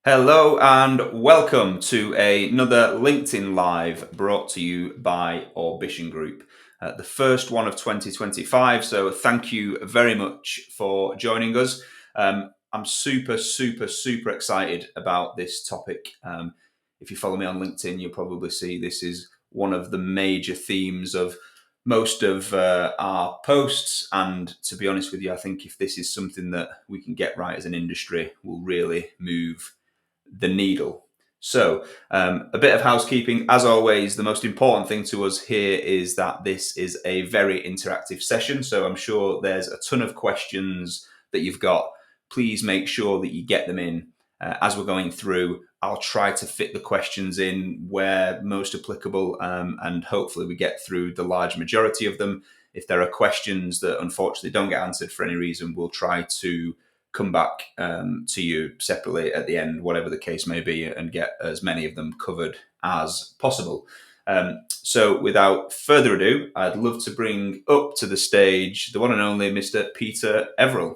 Hello and welcome to another LinkedIn Live brought to you by Orbition Group, the first one of 2025. So thank you very much for joining us. I'm super excited about this topic. If you follow me on LinkedIn, you'll probably see this is one of the major themes of most of our posts. And to be honest with you, I think if this is something that we can get right as an industry, we'll really move the needle. So, a bit of housekeeping. As always, the most important thing to us here is that this is a very interactive session. So, I'm sure there's a ton of questions that you've got. Please make sure that you get them in as we're going through. I'll try to fit the questions in where most applicable, and hopefully, we get through the large majority of them. If there are questions that unfortunately don't get answered for any reason, we'll try to come back to you separately at the end, whatever the case may be, and get as many of them covered as possible. So without further ado, I'd love to bring up to the stage the one and only Mr. Peter Everill.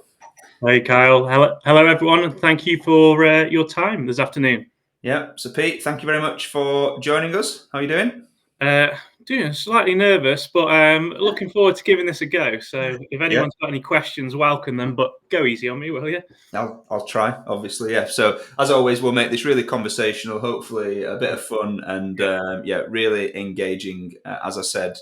Hey, Kyle. Hello, everyone, and thank you for your time this afternoon. Yeah, so Pete, thank you very much for joining us. How are you doing? Doing slightly nervous, but looking forward to giving this a go. So if anyone's got any questions, welcome them, but go easy on me, will you? I'll try, obviously, yeah. So as always, we'll make this really conversational, hopefully a bit of fun and really engaging. As I said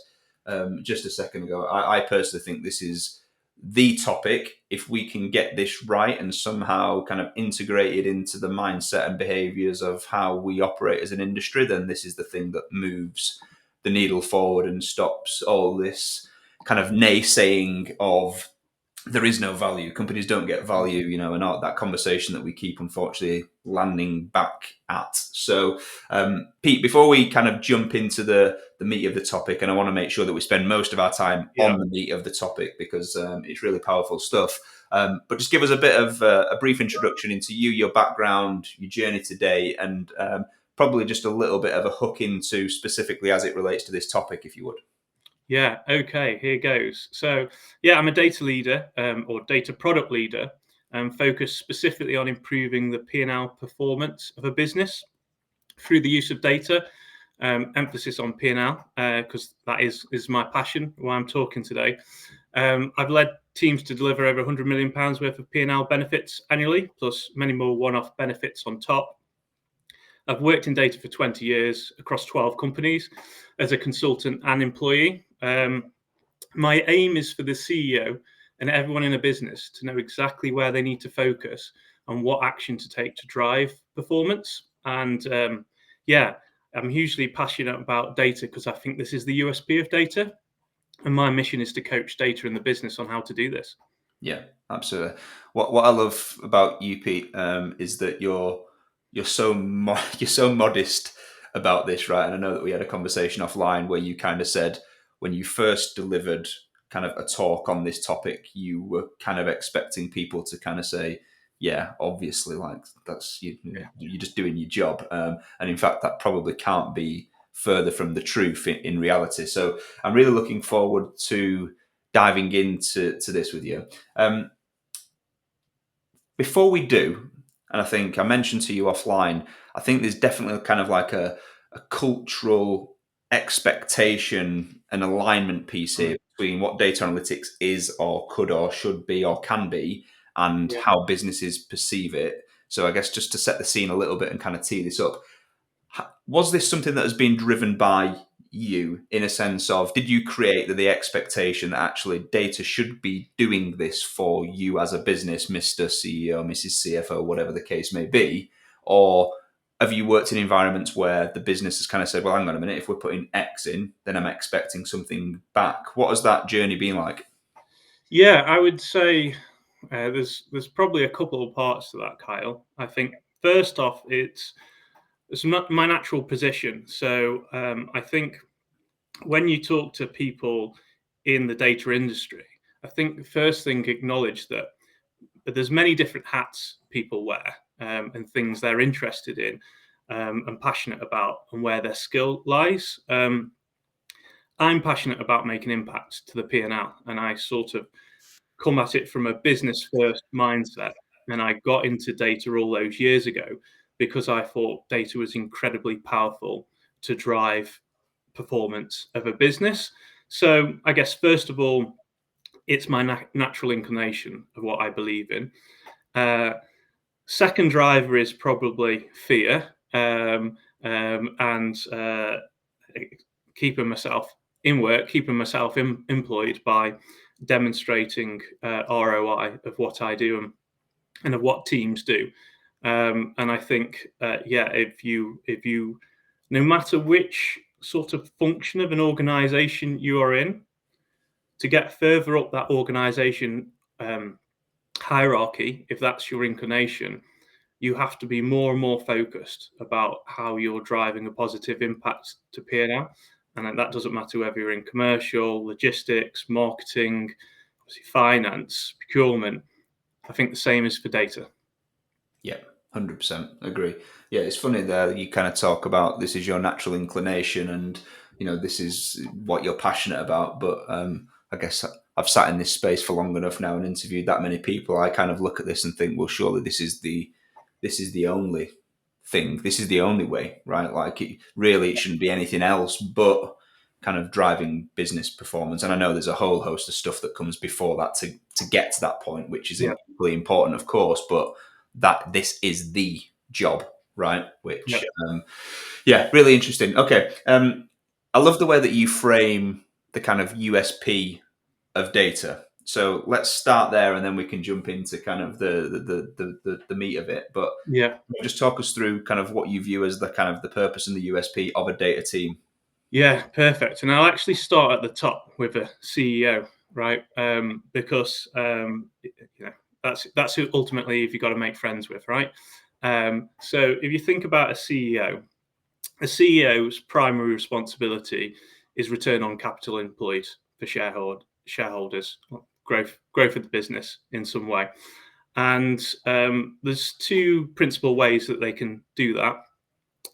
just a second ago, I personally think this is the topic. If we can get this right and somehow kind of integrate it into the mindset and behaviors of how we operate as an industry, then this is the thing that moves the needle forward and stops all this kind of naysaying of there is no value. Companies don't get value, and all that conversation that we keep, unfortunately, landing back at. So, Pete, before we kind of jump into the meat of the topic, and I want to make sure that we spend most of our time on the meat of the topic because it's really powerful stuff. But just give us a bit of a brief introduction into you, your background, your journey today, and probably just a little bit of a hook into specifically as it relates to this topic, if you would. Yeah, okay, here goes. So, yeah, I'm a data leader or data product leader, focused specifically on improving the P&L performance of a business through the use of data. Emphasis on P&L because that is my passion, why I'm talking today. I've led teams to deliver over £100 million worth of P&L benefits annually, plus many more one-off benefits on top. I've worked in data for 20 years across 12 companies as a consultant and employee. My aim is for the CEO and everyone in a business to know exactly where they need to focus and what action to take to drive performance. And I'm hugely passionate about data because I think this is the USP of data. And my mission is to coach data in the business on how to do this. Yeah, absolutely. What I love about you, Pete, is that you're so you're so modest about this, right? And I know that we had a conversation offline where you kind of said when you first delivered kind of a talk on this topic, you were kind of expecting people to kind of say, "Yeah, obviously, like you're just doing your job," and in fact, that probably can't be further from the truth in reality. So I'm really looking forward to diving into this with you. Before we do, and I think I mentioned to you offline, I think there's definitely kind of like a cultural expectation and alignment piece here between what data analytics is or could or should be or can be and how businesses perceive it. So I guess just to set the scene a little bit and kind of tee this up, was this something that has been driven by you in a sense of did you create the expectation that actually data should be doing this for you as a business, Mr. CEO, Mrs. CFO, whatever the case may be? Or have you worked in environments where the business has kind of said, well, hang on a minute, if we're putting X in, then I'm expecting something back? What has that journey been like? Yeah, I would say there's probably a couple of parts to that, Kyle. I think first off, it's not my natural position. So I think when you talk to people in the data industry, I think the first thing acknowledge that there's many different hats people wear and things they're interested in and passionate about and where their skill lies. I'm passionate about making impact to the P&L, and I sort of come at it from a business first mindset. And I got into data all those years ago because I thought data was incredibly powerful to drive performance of a business. So I guess, first of all, it's my natural inclination of what I believe in. Second driver is probably fear, and keeping myself in work, keeping myself employed by demonstrating ROI of what I do and of what teams do. And I think, if you, no matter which sort of function of an organization you are in, to get further up that organization hierarchy, if that's your inclination, you have to be more and more focused about how you're driving a positive impact to P&L. And that doesn't matter whether you're in commercial, logistics, marketing, obviously finance, procurement. I think the same is for data. Yeah, 100% agree. Yeah, it's funny there you kind of talk about this is your natural inclination and, this is what you're passionate about. But I guess I've sat in this space for long enough now and interviewed that many people. I kind of look at this and think, well, surely this is the only thing. This is the only way, right? Like it shouldn't be anything else but kind of driving business performance. And I know there's a whole host of stuff that comes before that to get to that point, which is equally important, of course, but that this is the job, right? Which, really interesting. Okay. I love the way that you frame the kind of USP of data. So let's start there, and then we can jump into kind of the meat of it. But just talk us through kind of what you view as the kind of the purpose and the USP of a data team. Yeah, perfect. And I'll actually start at the top with a CEO, right? Because that's who ultimately you've got to make friends with, right? So if you think about a CEO's primary responsibility is return on capital employed for shareholders, growth of the business in some way. And there's two principal ways that they can do that.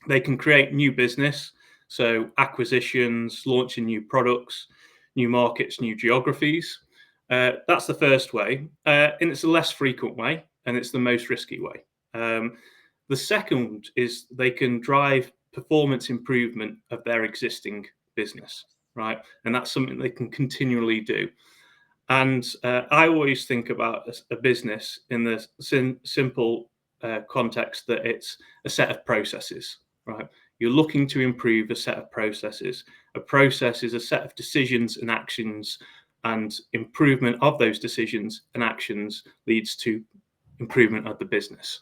They can create new business, so acquisitions, launching new products, new markets, new geographies. That's the first way, and it's the less frequent way, and it's the most risky way. The second is they can drive performance improvement of their existing business, right? And that's something they can continually do. And I always think about a business in the simple context that it's a set of processes, right? You're looking to improve a set of processes. A process is a set of decisions and actions, and improvement of those decisions and actions leads to improvement of the business.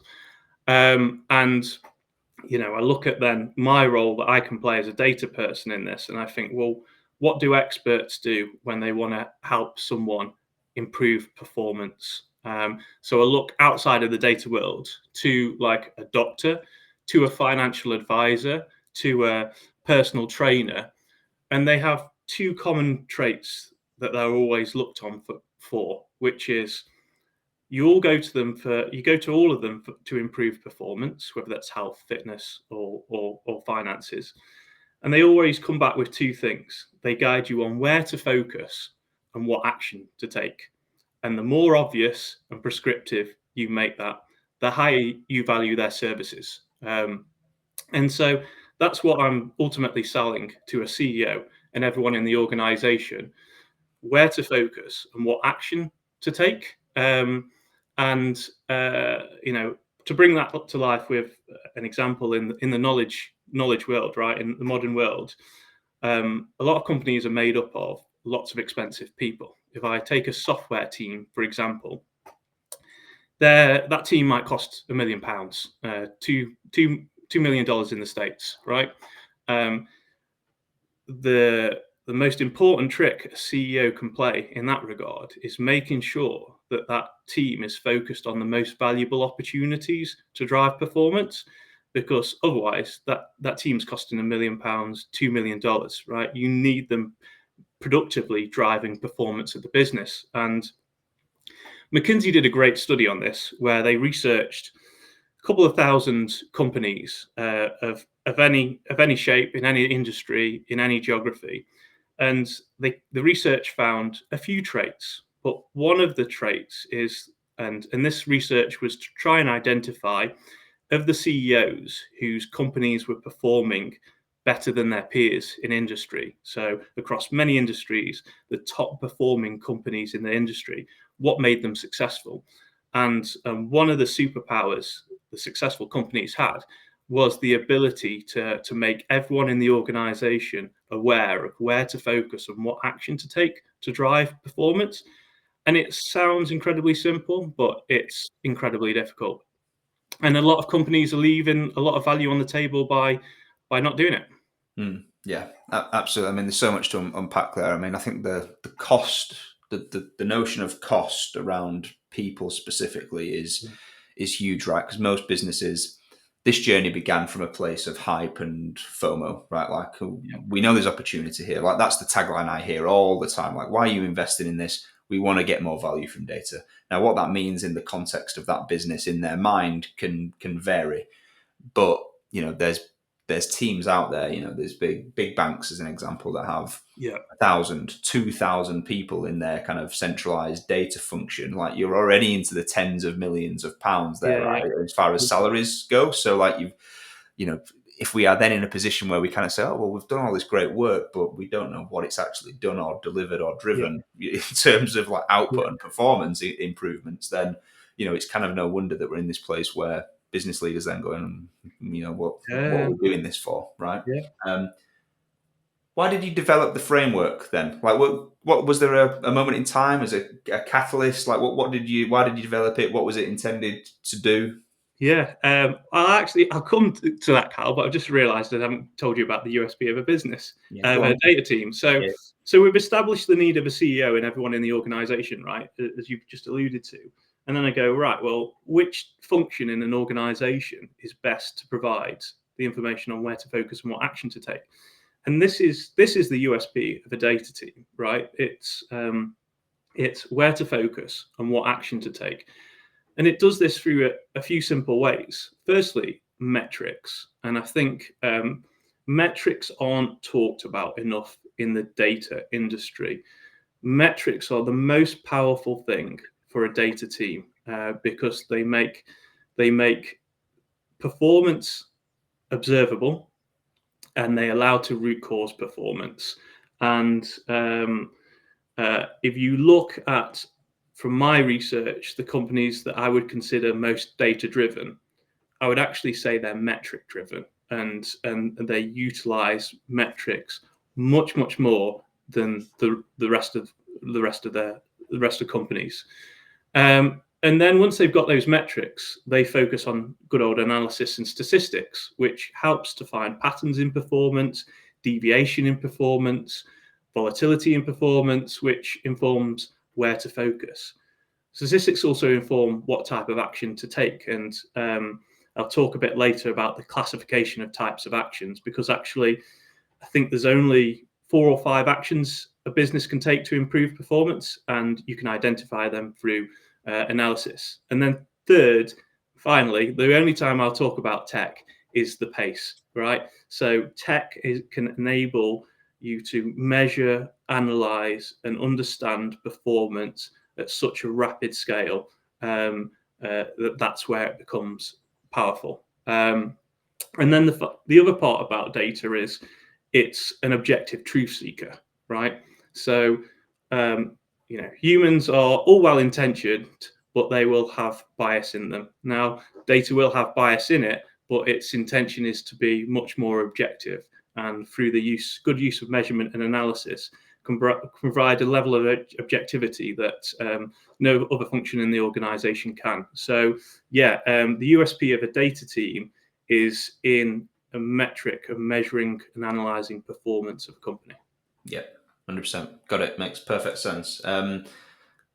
And I look at then my role that I can play as a data person in this, and I think, well, what do experts do when they want to help someone improve performance? So I look outside of the data world to like a doctor, to a financial advisor, to a personal trainer, and they have two common traits that they're always looked on for, which is you go to all of them to improve performance, whether that's health, fitness, or finances. And they always come back with two things. They guide you on where to focus and what action to take. And the more obvious and prescriptive you make that, the higher you value their services. And so that's what I'm ultimately selling to a CEO and everyone in the organization, where to focus and what action to take. To bring that up to life with an example in the knowledge world, right? In the modern world, a lot of companies are made up of lots of expensive people. If I take a software team, for example, that team might cost £1 million, $2 million in the States, right? The most important trick a CEO can play in that regard is making sure that team is focused on the most valuable opportunities to drive performance, because otherwise that team's costing £1 million, $2 million, right? You need them productively driving performance of the business. And McKinsey did a great study on this where they researched a couple of thousand companies of any shape, in any industry, in any geography. And the research found a few traits, but one of the traits is, and this research was to try and identify of the CEOs whose companies were performing better than their peers in industry, so across many industries, the top performing companies in the industry, what made them successful? And one of the superpowers the successful companies had was the ability to make everyone in the organization aware of where to focus and what action to take to drive performance. And it sounds incredibly simple, but it's incredibly difficult. And a lot of companies are leaving a lot of value on the table by not doing it. Yeah, absolutely. I mean, there's so much to unpack there. I mean, I think the cost, the notion of cost around people specifically is huge, right? Because most businesses, this journey began from a place of hype and FOMO, right? Like, we know there's opportunity here. Like, that's the tagline I hear all the time. Like, why are you investing in this? We want to get more value from data. Now, what that means in the context of that business in their mind can vary, but there's teams out there. There's big banks, as an example, that have Yeah, 1,000, 2,000 people in their kind of centralized data function. Like, you're already into the tens of millions of pounds there, yeah, right? As far as salaries go. So, like, if we are then in a position where we kind of say, oh, well, we've done all this great work, but we don't know what it's actually done or delivered or yeah, driven in terms of like output yeah, and performance improvements, then, it's kind of no wonder that we're in this place where business leaders then going, what are yeah, we doing this for, right? yeah. Um, why did you develop the framework then? Like, what was there a moment in time? Was it a catalyst? Like, why did you develop it? What was it intended to do? Yeah, I'll come to that, Cal, but I've just realised I haven't told you about the USP of a business, Yeah, go a on. data team. So, Yeah. so we've established the need of a CEO and everyone in the organisation, right, as you've just alluded to. And then I go, right, well, which function in an organisation is best to provide the information on where to focus and what action to take? And this is the USP of a data team, right? It's where to focus and what action to take. And it does this through a few simple ways. Firstly, metrics. And I think metrics aren't talked about enough in the data industry. Metrics are the most powerful thing for a data team because they make performance observable and they allow to root cause performance. And if you look at, from my research, the companies that I would consider most data driven, I would actually say they're metric driven, and they utilize metrics much more than the rest of companies. And then once they've got those metrics, they focus on good old analysis and statistics, which helps to find patterns in performance, deviation in performance, volatility in performance, which informs where to focus. Statistics also inform what type of action to take. And I'll talk a bit later about the classification of types of actions, because actually, I think there's only 4 or 5 actions a business can take to improve performance, and you can identify them through analysis. And then third, finally, the only time I'll talk about tech is the pace, right? So tech can enable you to measure, analyze, and understand performance at such a rapid scale that's where it becomes powerful. And then the other part about data is it's an objective truth seeker, right? So, humans are all well intentioned, but they will have bias in them. Now, data will have bias in it, but its intention is to be much more objective. And through the good use of measurement and analysis, can provide a level of objectivity that no other function in the organization can. So, yeah, the USP of a data team is in a metric of measuring and analyzing performance of a company. Yeah, 100%. Got it. Makes perfect sense.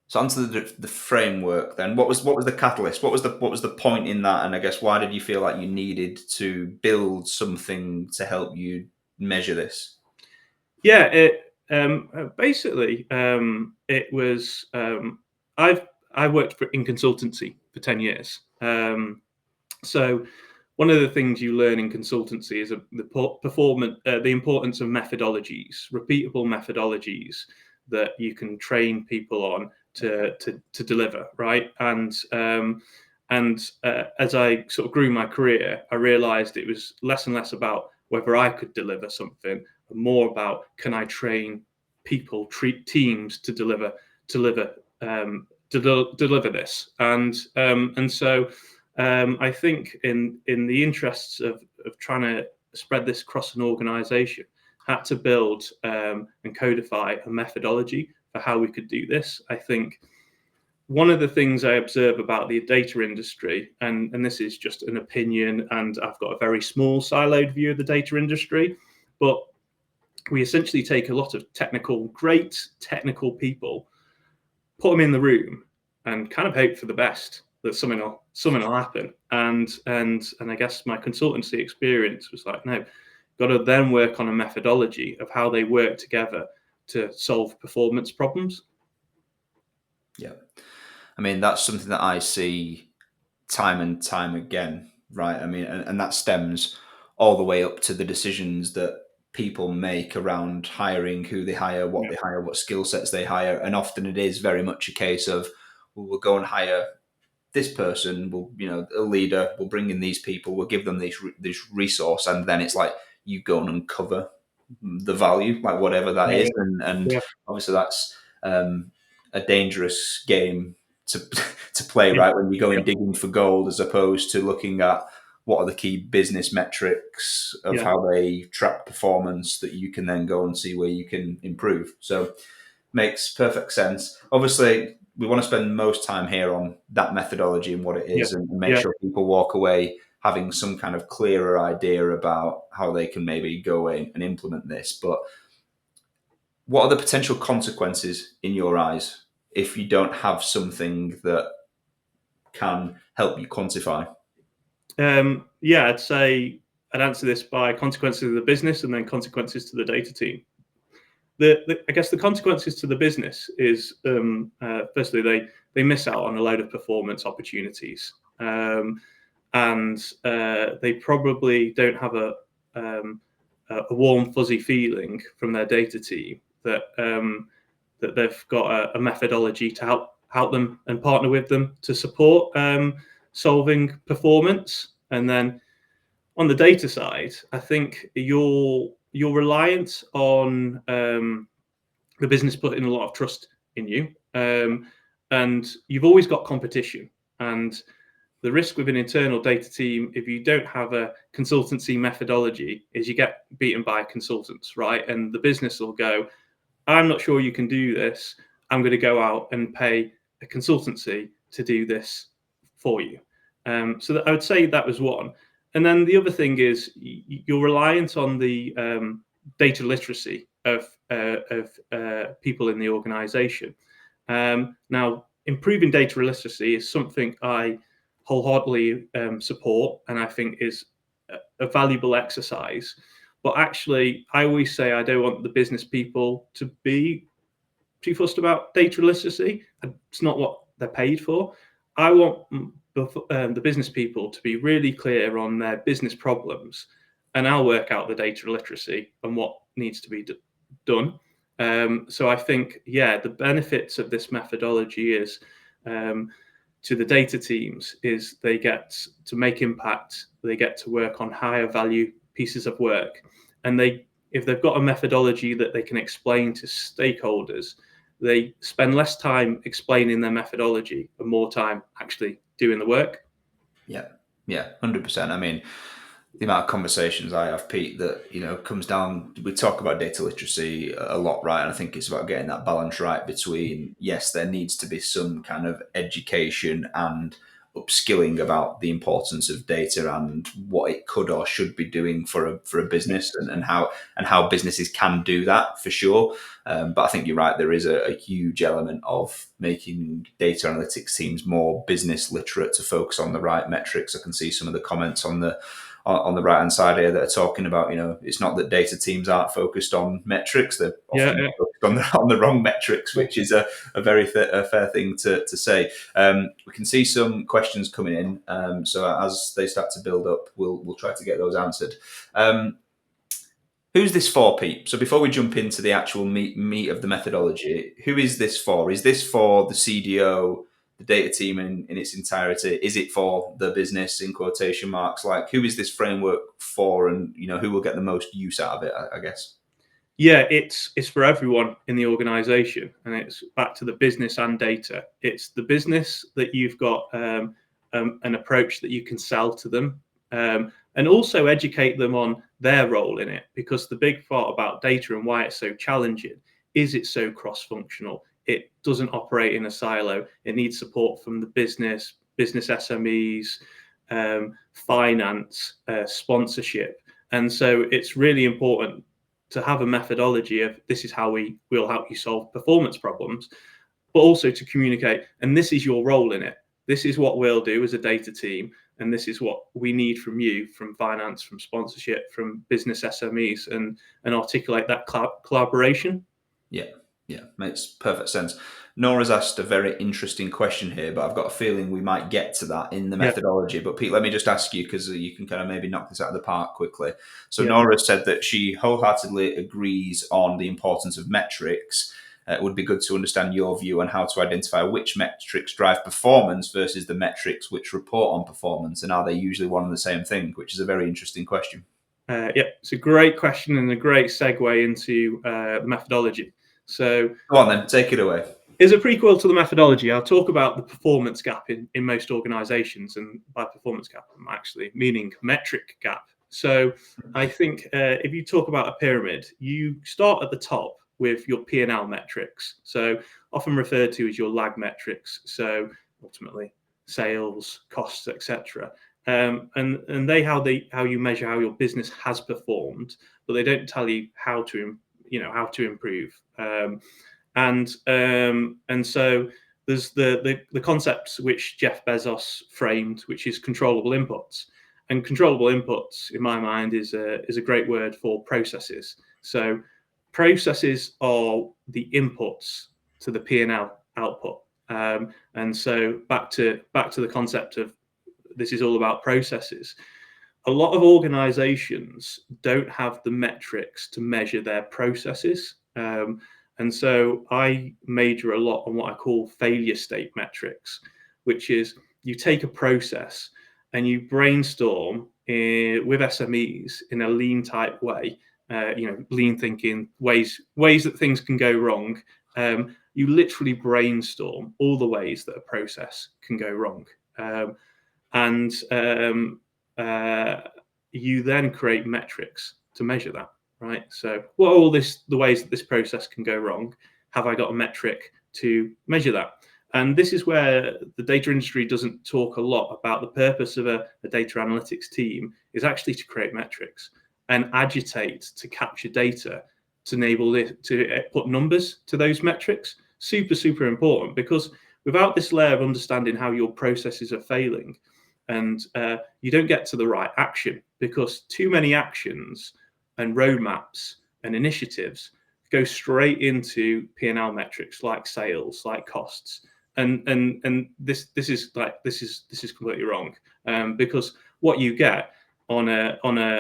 So onto the framework then. What was the catalyst? What was the point in that? And I guess, why did you feel like you needed to build something to help you measure this? Yeah, it was. I worked in consultancy for 10 years. So one of the things you learn in consultancy is the importance of methodologies, repeatable methodologies that you can train people on to deliver, right? And And as I sort of grew my career, I realized it was less and less about whether I could deliver something, and more about can I train people, treat teams to deliver this. And so I think in the interests of trying to spread this across an organization, had to build and codify a methodology for how we could do this. I think one of the things I observe about the data industry, and this is just an opinion, and I've got a very small siloed view of the data industry, but we essentially take a lot of great technical people, put them in the room, and kind of hope for the best that something will happen. And I guess my consultancy experience was like, no, got to then work on a methodology of how they work together to solve performance problems. Yeah. I mean, that's something that I see time and time again, right? I mean, and that stems all the way up to the decisions that people make around hiring, who they hire, what they hire, what skill sets they hire. And often it is very much a case of, well, we'll go and hire this person, a leader, we'll bring in these people, we'll give them this resource. And then it's like, you go and uncover the value, like whatever that is. And Yeah. obviously that's a dangerous game to to play, right? When you go in digging for gold, as opposed to looking at what are the key business metrics of how they track performance that you can then go and see where you can improve. So makes perfect sense. Obviously, we want to spend most time here on that methodology and what it is, and make sure people walk away having some kind of clearer idea about how they can maybe go away and implement this. But what are the potential consequences in your eyes if you don't have something that can help you quantify? I'd say I'd answer this by consequences of the business and then consequences to the data team. I guess the consequences to the business is firstly they miss out on a load of performance opportunities, and they probably don't have a warm fuzzy feeling from their data team that that they've got a methodology to help them and partner with them to support solving performance. And then on the data side, I think you're reliant on the business putting a lot of trust in you, and you've always got competition. And the risk with an internal data team, if you don't have a consultancy methodology, is you get beaten by consultants, right? And the business will go, I'm not sure you can do this. I'm going to go out and pay a consultancy to do this for you. So that, I would say that was one. And then the other thing is you're reliant on the data literacy of people in the organization. Now, improving data literacy is something I wholeheartedly support, and I think is a valuable exercise. But actually, I always say I don't want the business people to be too fussed about data literacy. It's not what they're paid for. I want the business people to be really clear on their business problems, and I'll work out the data literacy and what needs to be done. So I think, the benefits of this methodology is to the data teams is they get to make impact, they get to work on higher value pieces of work, and if they've got a methodology that they can explain to stakeholders, they spend less time explaining their methodology and more time actually doing the work. Yeah, 100%. I mean, the amount of conversations I have, Pete, that comes down. We talk about data literacy a lot, right? And I think it's about getting that balance right between, yes, there needs to be some kind of education and upskilling about the importance of data and what it could or should be doing for a business, and how businesses can do that for sure. But I think you're right. There is a huge element of making data analytics teams more business literate to focus on the right metrics. I can see some of the comments on the right hand side here that are talking about, it's not that data teams aren't focused on metrics; they're often focused on the wrong metrics, which is a very fair thing to say. We can see some questions coming in, so as they start to build up, we'll try to get those answered. Who's this for, Pete? So before we jump into the actual meat of the methodology, who is this for? Is this for the CDO the data team in its entirety? Is it for the business, in quotation marks? Like, who is this framework for, and who will get the most use out of it, I guess? Yeah, it's for everyone in the organization, and it's back to the business and data. It's the business that you've got an approach that you can sell to them, and also educate them on their role in it. Because the big part about data and why it's so challenging is it's so cross-functional. It doesn't operate in a silo. It needs support from the business SMEs, finance, sponsorship, and so it's really important to have a methodology of this is how we will help you solve performance problems, but also to communicate, and this is your role in it. This is what we'll do as a data team, and this is what we need from you, from finance, from sponsorship, from business SMEs, and articulate that collaboration. Yeah, makes perfect sense. Nora's asked a very interesting question here, but I've got a feeling we might get to that in the Yeah, methodology. But Pete, let me just ask you, because you can kind of maybe knock this out of the park quickly. So yeah. Nora said that she wholeheartedly agrees on the importance of metrics. It would be good to understand your view on how to identify which metrics drive performance versus the metrics which report on performance, and are they usually one and the same thing, which is a very interesting question. Yeah, it's a great question and a great segue into the methodology. So, Go on then, take it away. as a prequel to the methodology, I'll talk about the performance gap in most organizations. And by performance gap, I'm actually meaning metric gap. So I think if you talk about a pyramid, you start at the top with your P&L metrics. So often referred to as your lag metrics. So ultimately sales, costs, etc. And they how you measure how your business has performed, but they don't tell you how to improve. And so there's the concepts which Jeff Bezos framed, which is controllable inputs. And controllable inputs, in my mind, is a great word for processes. So processes are the inputs to the P&L output. And so back to the concept of this is all about processes. A lot of organizations don't have the metrics to measure their processes. And so I major a lot on what I call failure state metrics, which is you take a process and you brainstorm with SMEs in a lean type way, lean thinking, ways that things can go wrong. You literally brainstorm all the ways that a process can go wrong. And you then create metrics to measure that, right? So what are all the ways that this process can go wrong? Have I got a metric to measure that? And this is where the data industry doesn't talk a lot about. The purpose of a data analytics team is actually to create metrics and agitate to capture data to enable it to put numbers to those metrics. Super, super important, because without this layer of understanding how your processes are failing, and you don't get to the right action, because too many actions and roadmaps and initiatives go straight into P&L metrics like sales, like costs, and this is completely wrong, because what you get from a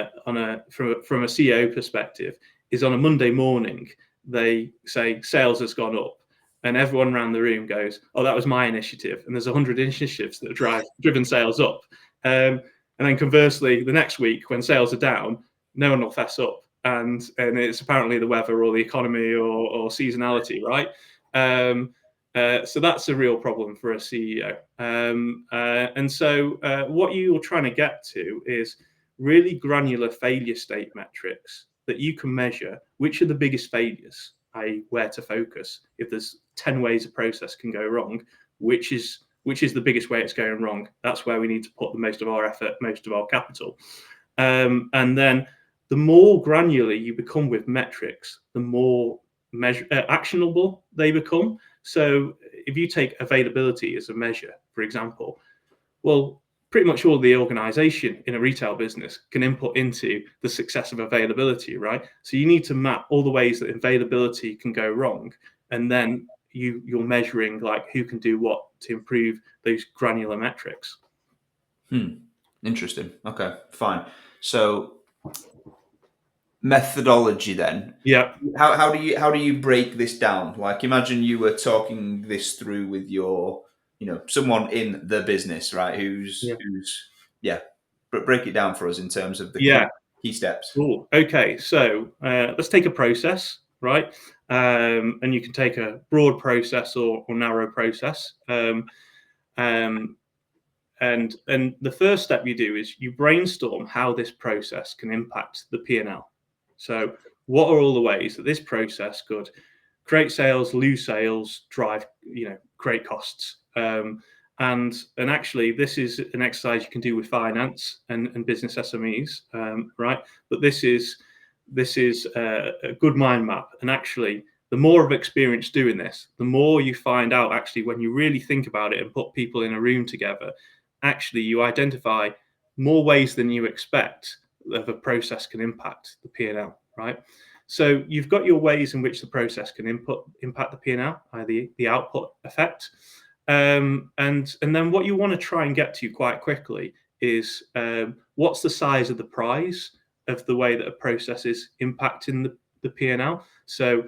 CEO perspective is on a Monday morning they say sales has gone up, and everyone around the room goes, "Oh, that was my initiative." And there's 100 initiatives that have driven sales up. And then conversely, the next week when sales are down, no one will fess up, and it's apparently the weather or the economy or seasonality, right? So that's a real problem for a CEO. And so what you're trying to get to is really granular failure state metrics that you can measure which are the biggest failures, i.e. where to focus. If there's 10 ways a process can go wrong, which is the biggest way it's going wrong? That's where we need to put the most of our effort, most of our capital. And then the more granular you become with metrics, the more actionable they become. So if you take availability as a measure, for example, well, pretty much all the organization in a retail business can input into the success of availability, right? So you need to map all the ways that availability can go wrong, and then you're measuring like who can do what to improve those granular metrics. Interesting. Okay, fine. So methodology then. Yeah. How do you break this down? Like, imagine you were talking this through with your someone in the business, right? Who's yeah. But break it down for us in terms of the key steps. Cool. Okay, so let's take a process, right? And you can take a broad process or narrow process. And the first step you do is you brainstorm how this process can impact the P&L. So what are all the ways that this process could create sales, lose sales, drive, create costs? And actually, this is an exercise you can do with finance and business SMEs, right? But this is a good mind map. And actually, the more of experience doing this, the more you find out. Actually, when you really think about it and put people in a room together, actually you identify more ways than you expect of a process can impact the P&L, right? So you've got your ways in which the process can impact the P&L, the output effect. And then what you want to try and get to quite quickly is what's the size of the prize of the way that a process is impacting the P&L. So,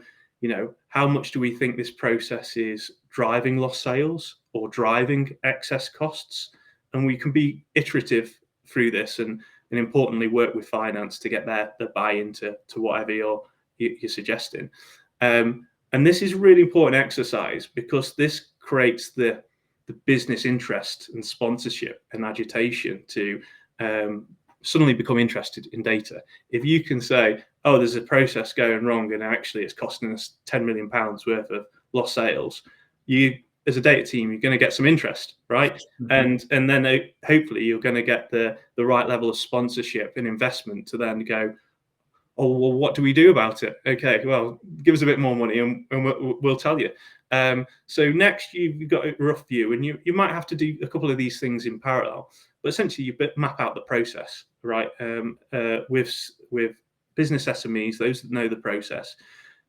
how much do we think this process is driving lost sales or driving excess costs? And we can be iterative through this and importantly work with finance to get their buy-in to whatever you're suggesting. And this is a really important exercise because this creates the business interest and sponsorship and agitation to suddenly become interested in data. If you can say, oh, there's a process going wrong and actually it's costing us £10 million worth of lost sales, you, as a data team, you're going to get some interest, right? Mm-hmm. And then hopefully you're going to get the right level of sponsorship and investment to then go, oh, well, what do we do about it? Okay, well, give us a bit more money and we'll tell you. So next, you've got a rough view, and you might have to do a couple of these things in parallel. But essentially, you map out the process, right? With business SMEs, those that know the process,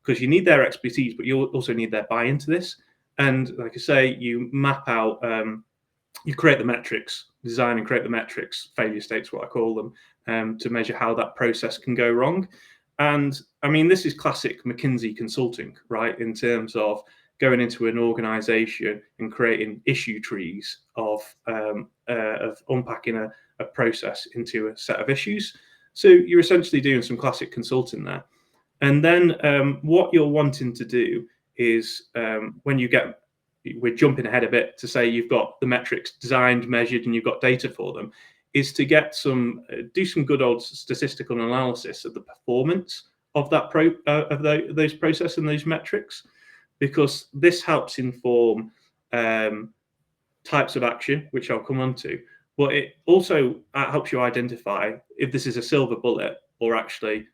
because you need their expertise, but you also need their buy-in to this. And like I say, you map out, you create the metrics, design and create the metrics, failure states, what I call them, to measure how that process can go wrong. And I mean, this is classic McKinsey consulting, right? In terms of going into an organization and creating issue trees of unpacking a process into a set of issues. So you're essentially doing some classic consulting there. And then what you're wanting to do is we're jumping ahead a bit to say you've got the metrics designed, measured, and you've got data for them, is to get do some good old statistical analysis of the performance of that those process and those metrics, because this helps inform types of action, which I'll come on to, but it also helps you identify if this is a silver bullet or actually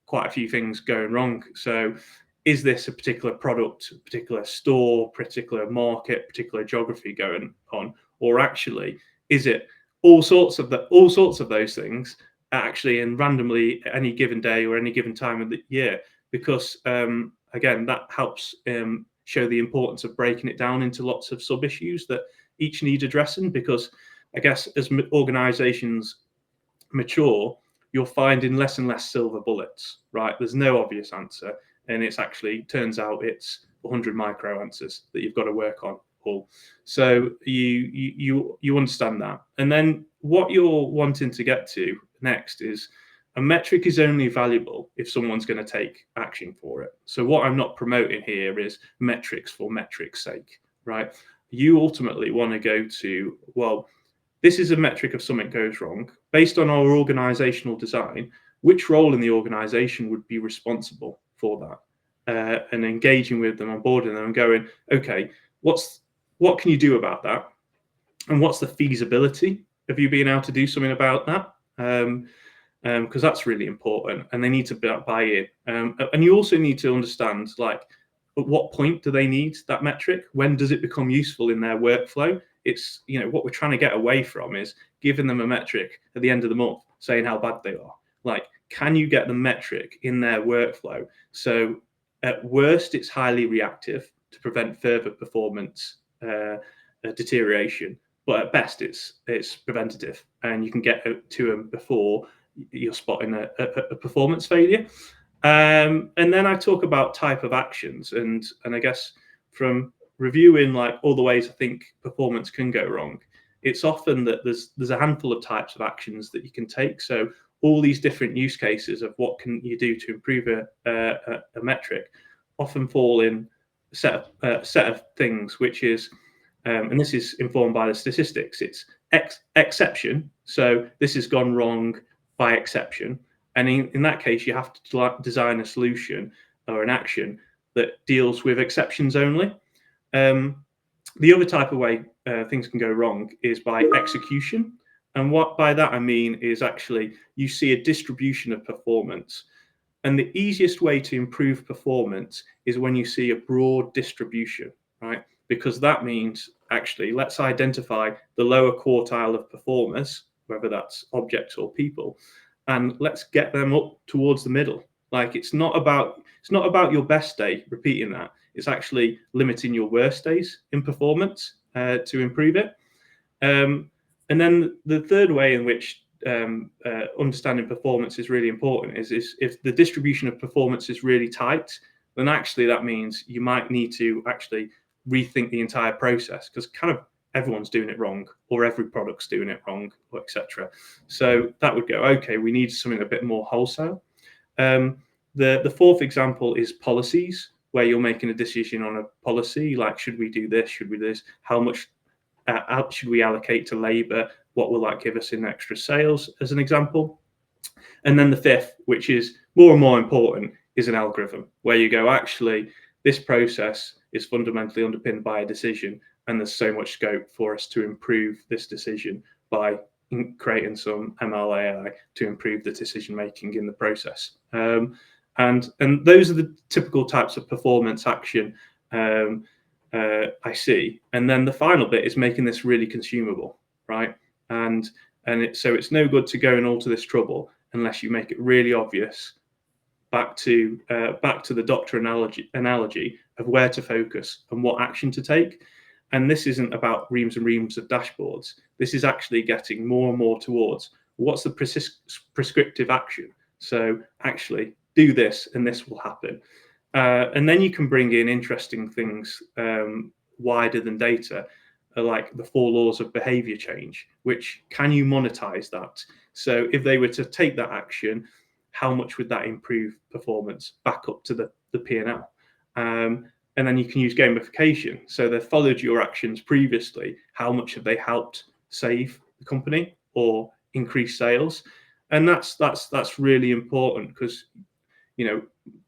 quite a few things going wrong. So is this a particular product, particular store, particular market, particular geography going on, or actually is it all sorts of those things actually in randomly any given day or any given time of the year? Because again, that helps show the importance of breaking it down into lots of sub issues that each need addressing. Because I guess as organizations mature, you're finding less and less silver bullets, right? There's no obvious answer. And it's actually turns out it's 100 micro answers that you've got to work on all. So you understand that. And then what you're wanting to get to next is a metric is only valuable if someone's going to take action for it. So what I'm not promoting here is metrics for metrics' sake, right? You ultimately want to go to, well, this is a metric if something goes wrong. Based on our organizational design, which role in the organization would be responsible for that? And engaging with them, onboarding them and going, okay, what can you do about that? And what's the feasibility of you being able to do something about that? Because that's really important, and they need to buy in. And you also need to understand, like, at what point do they need that metric? When does it become useful in their workflow? It's, what we're trying to get away from is giving them a metric at the end of the month saying how bad they are. Like, can you get the metric in their workflow? So at worst, it's highly reactive to prevent further performance deterioration. But at best, it's preventative, and you can get to them before you're spotting a performance failure. And then I talk about type of actions, and I guess from reviewing like all the ways I think performance can go wrong, it's often that there's a handful of types of actions that you can take. So all these different use cases of what can you do to improve a metric often fall in a set of things, which is, and this is informed by the statistics, it's exception. So this has gone wrong by exception. And in that case, you have to design a solution or an action that deals with exceptions only. The other type of way things can go wrong is by execution. And what by that I mean is actually you see a distribution of performance. And the easiest way to improve performance is when you see a broad distribution, right? Because that means actually let's identify the lower quartile of performers, whether that's objects or people, and let's get them up towards the middle. Like it's not about your best day, repeating that. It's actually limiting your worst days in performance to improve it. And then the third way in which understanding performance is really important is if the distribution of performance is really tight, then actually that means you might need to actually rethink the entire process, because kind of everyone's doing it wrong, or every product's doing it wrong, or etc. So that would go, okay, we need something a bit more wholesale. The fourth example is policies, where you're making a decision on a policy, like should we do this, should we do this, how much should we allocate to labor, what will that give us in extra sales, as an example. And then the fifth, which is more and more important, is an algorithm, where you go, actually, this process is fundamentally underpinned by a decision, and there's so much scope for us to improve this decision by creating some ML AI to improve the decision making in the process. And those are the typical types of performance action I see. And then the final bit is making this really consumable, right? And so it's no good to go and all to this trouble unless you make it really obvious. Back to the doctor analogy of where to focus and what action to take. And this isn't about reams and reams of dashboards. This is actually getting more and more towards what's the prescriptive action. So actually do this and this will happen. And then you can bring in interesting things wider than data, like the 4 laws of behavior change, which can you monetize that? So if they were to take that action, how much would that improve performance back up to the P&L? And then you can use gamification. So they've followed your actions previously. How much have they helped save the company or increase sales? And that's really important, because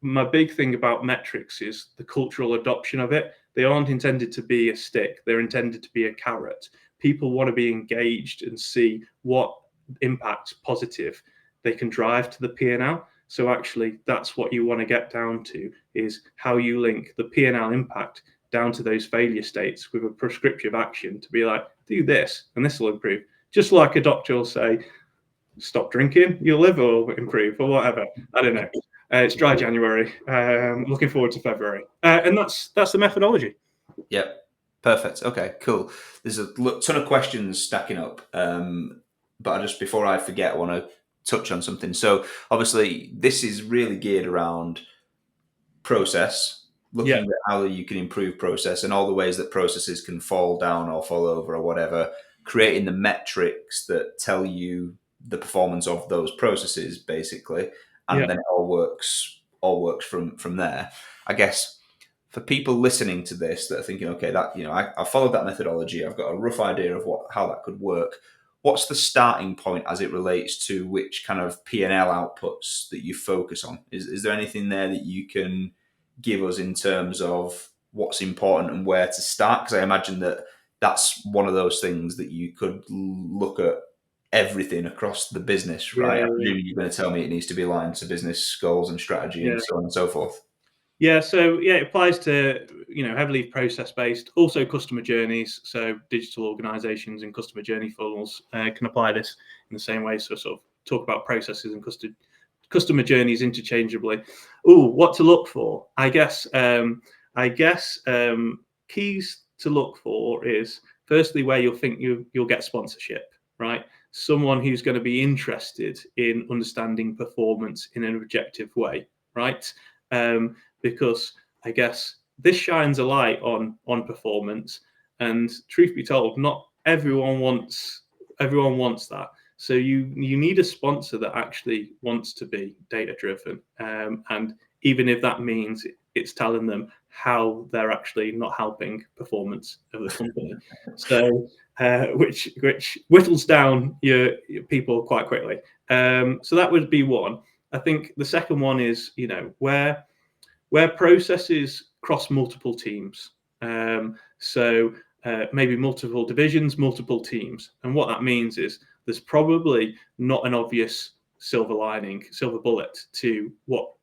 my big thing about metrics is the cultural adoption of it. They aren't intended to be a stick. They're intended to be a carrot. People want to be engaged and see what impact positive they can drive to the P&L. So actually, that's what you want to get down to, is how you link the P&L impact down to those failure states with a prescriptive action to be like, do this and this will improve. Just like a doctor will say, stop drinking, your liver will improve, or whatever. I don't know. It's dry January. Looking forward to February. And that's the methodology. Yep. Perfect. Okay, cool. There's a ton of questions stacking up. But just before I forget, I want to touch on something. So obviously this is really geared around process, looking at how you can improve process and all the ways that processes can fall down or fall over or whatever, creating the metrics that tell you the performance of those processes, basically. And then it all works from there. I guess for people listening to this that are thinking, okay, that I followed that methodology, I've got a rough idea of how that could work. What's the starting point as it relates to which kind of P&L outputs that you focus on? Is there anything there that you can give us in terms of what's important and where to start? Because I imagine that that's one of those things that you could look at everything across the business, right? I presume you're going to tell me it needs to be aligned to business goals and strategy and so on and so forth. Yeah, so it applies to heavily process based, also customer journeys. So digital organizations and customer journey funnels can apply this in the same way. So sort of talk about processes and customer journeys interchangeably. What to look for? I guess keys to look for is firstly where you'll think you'll get sponsorship, right? Someone who's going to be interested in understanding performance in an objective way, right? Because I guess this shines a light on performance. And truth be told, not everyone wants that. So you need a sponsor that actually wants to be data driven, and even if that means it's telling them how they're actually not helping performance of the company. So which whittles down your people quite quickly. So that would be one. I think the second one is, where processes cross multiple teams. So maybe multiple divisions, multiple teams. And what that means is there's probably not an obvious silver bullet to what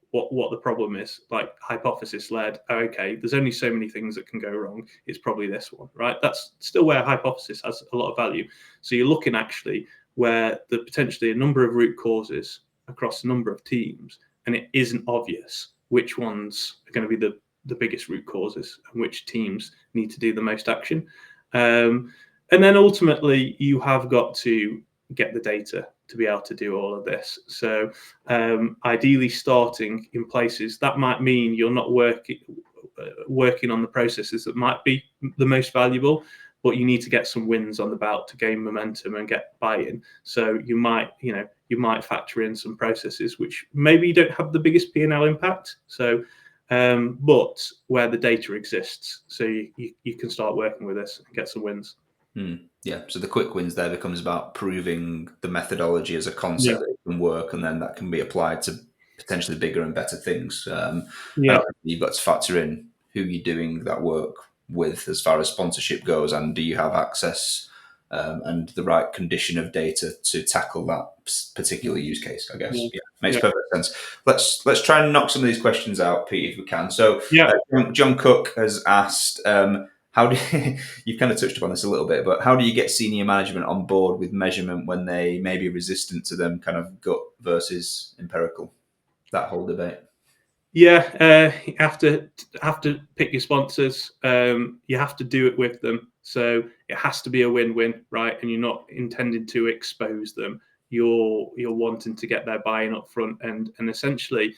the problem is, like hypothesis led. Okay, there's only so many things that can go wrong. It's probably this one, right? That's still where hypothesis has a lot of value. So you're looking actually where there potentially a number of root causes across a number of teams, and it isn't obvious which ones are going to be the biggest root causes and which teams need to do the most action. And then ultimately, you have got to get the data to be able to do all of this. So ideally starting in places that might mean you're not working on the processes that might be the most valuable, but you need to get some wins on the belt to gain momentum and get buy-in. So you might factor in some processes which maybe don't have the biggest P&L impact. So, but where the data exists, so you can start working with this and get some wins. Yeah, so the quick wins there becomes about proving the methodology as a concept that can work, and then that can be applied to potentially bigger and better things. And you've got to factor in who you're doing that work with as far as sponsorship goes, and do you have access and the right condition of data to tackle that particular use case, I guess. Makes perfect sense. Let's try and knock some of these questions out, Pete, if we can. So John Cook has asked, how do you've kind of touched upon this a little bit, but how do you get senior management on board with measurement when they may be resistant to them kind of gut versus empirical, that whole debate? Yeah, you have to pick your sponsors. You have to do it with them. So it has to be a win-win, right? And you're not intending to expose them. You're wanting to get their buy-in up front, and essentially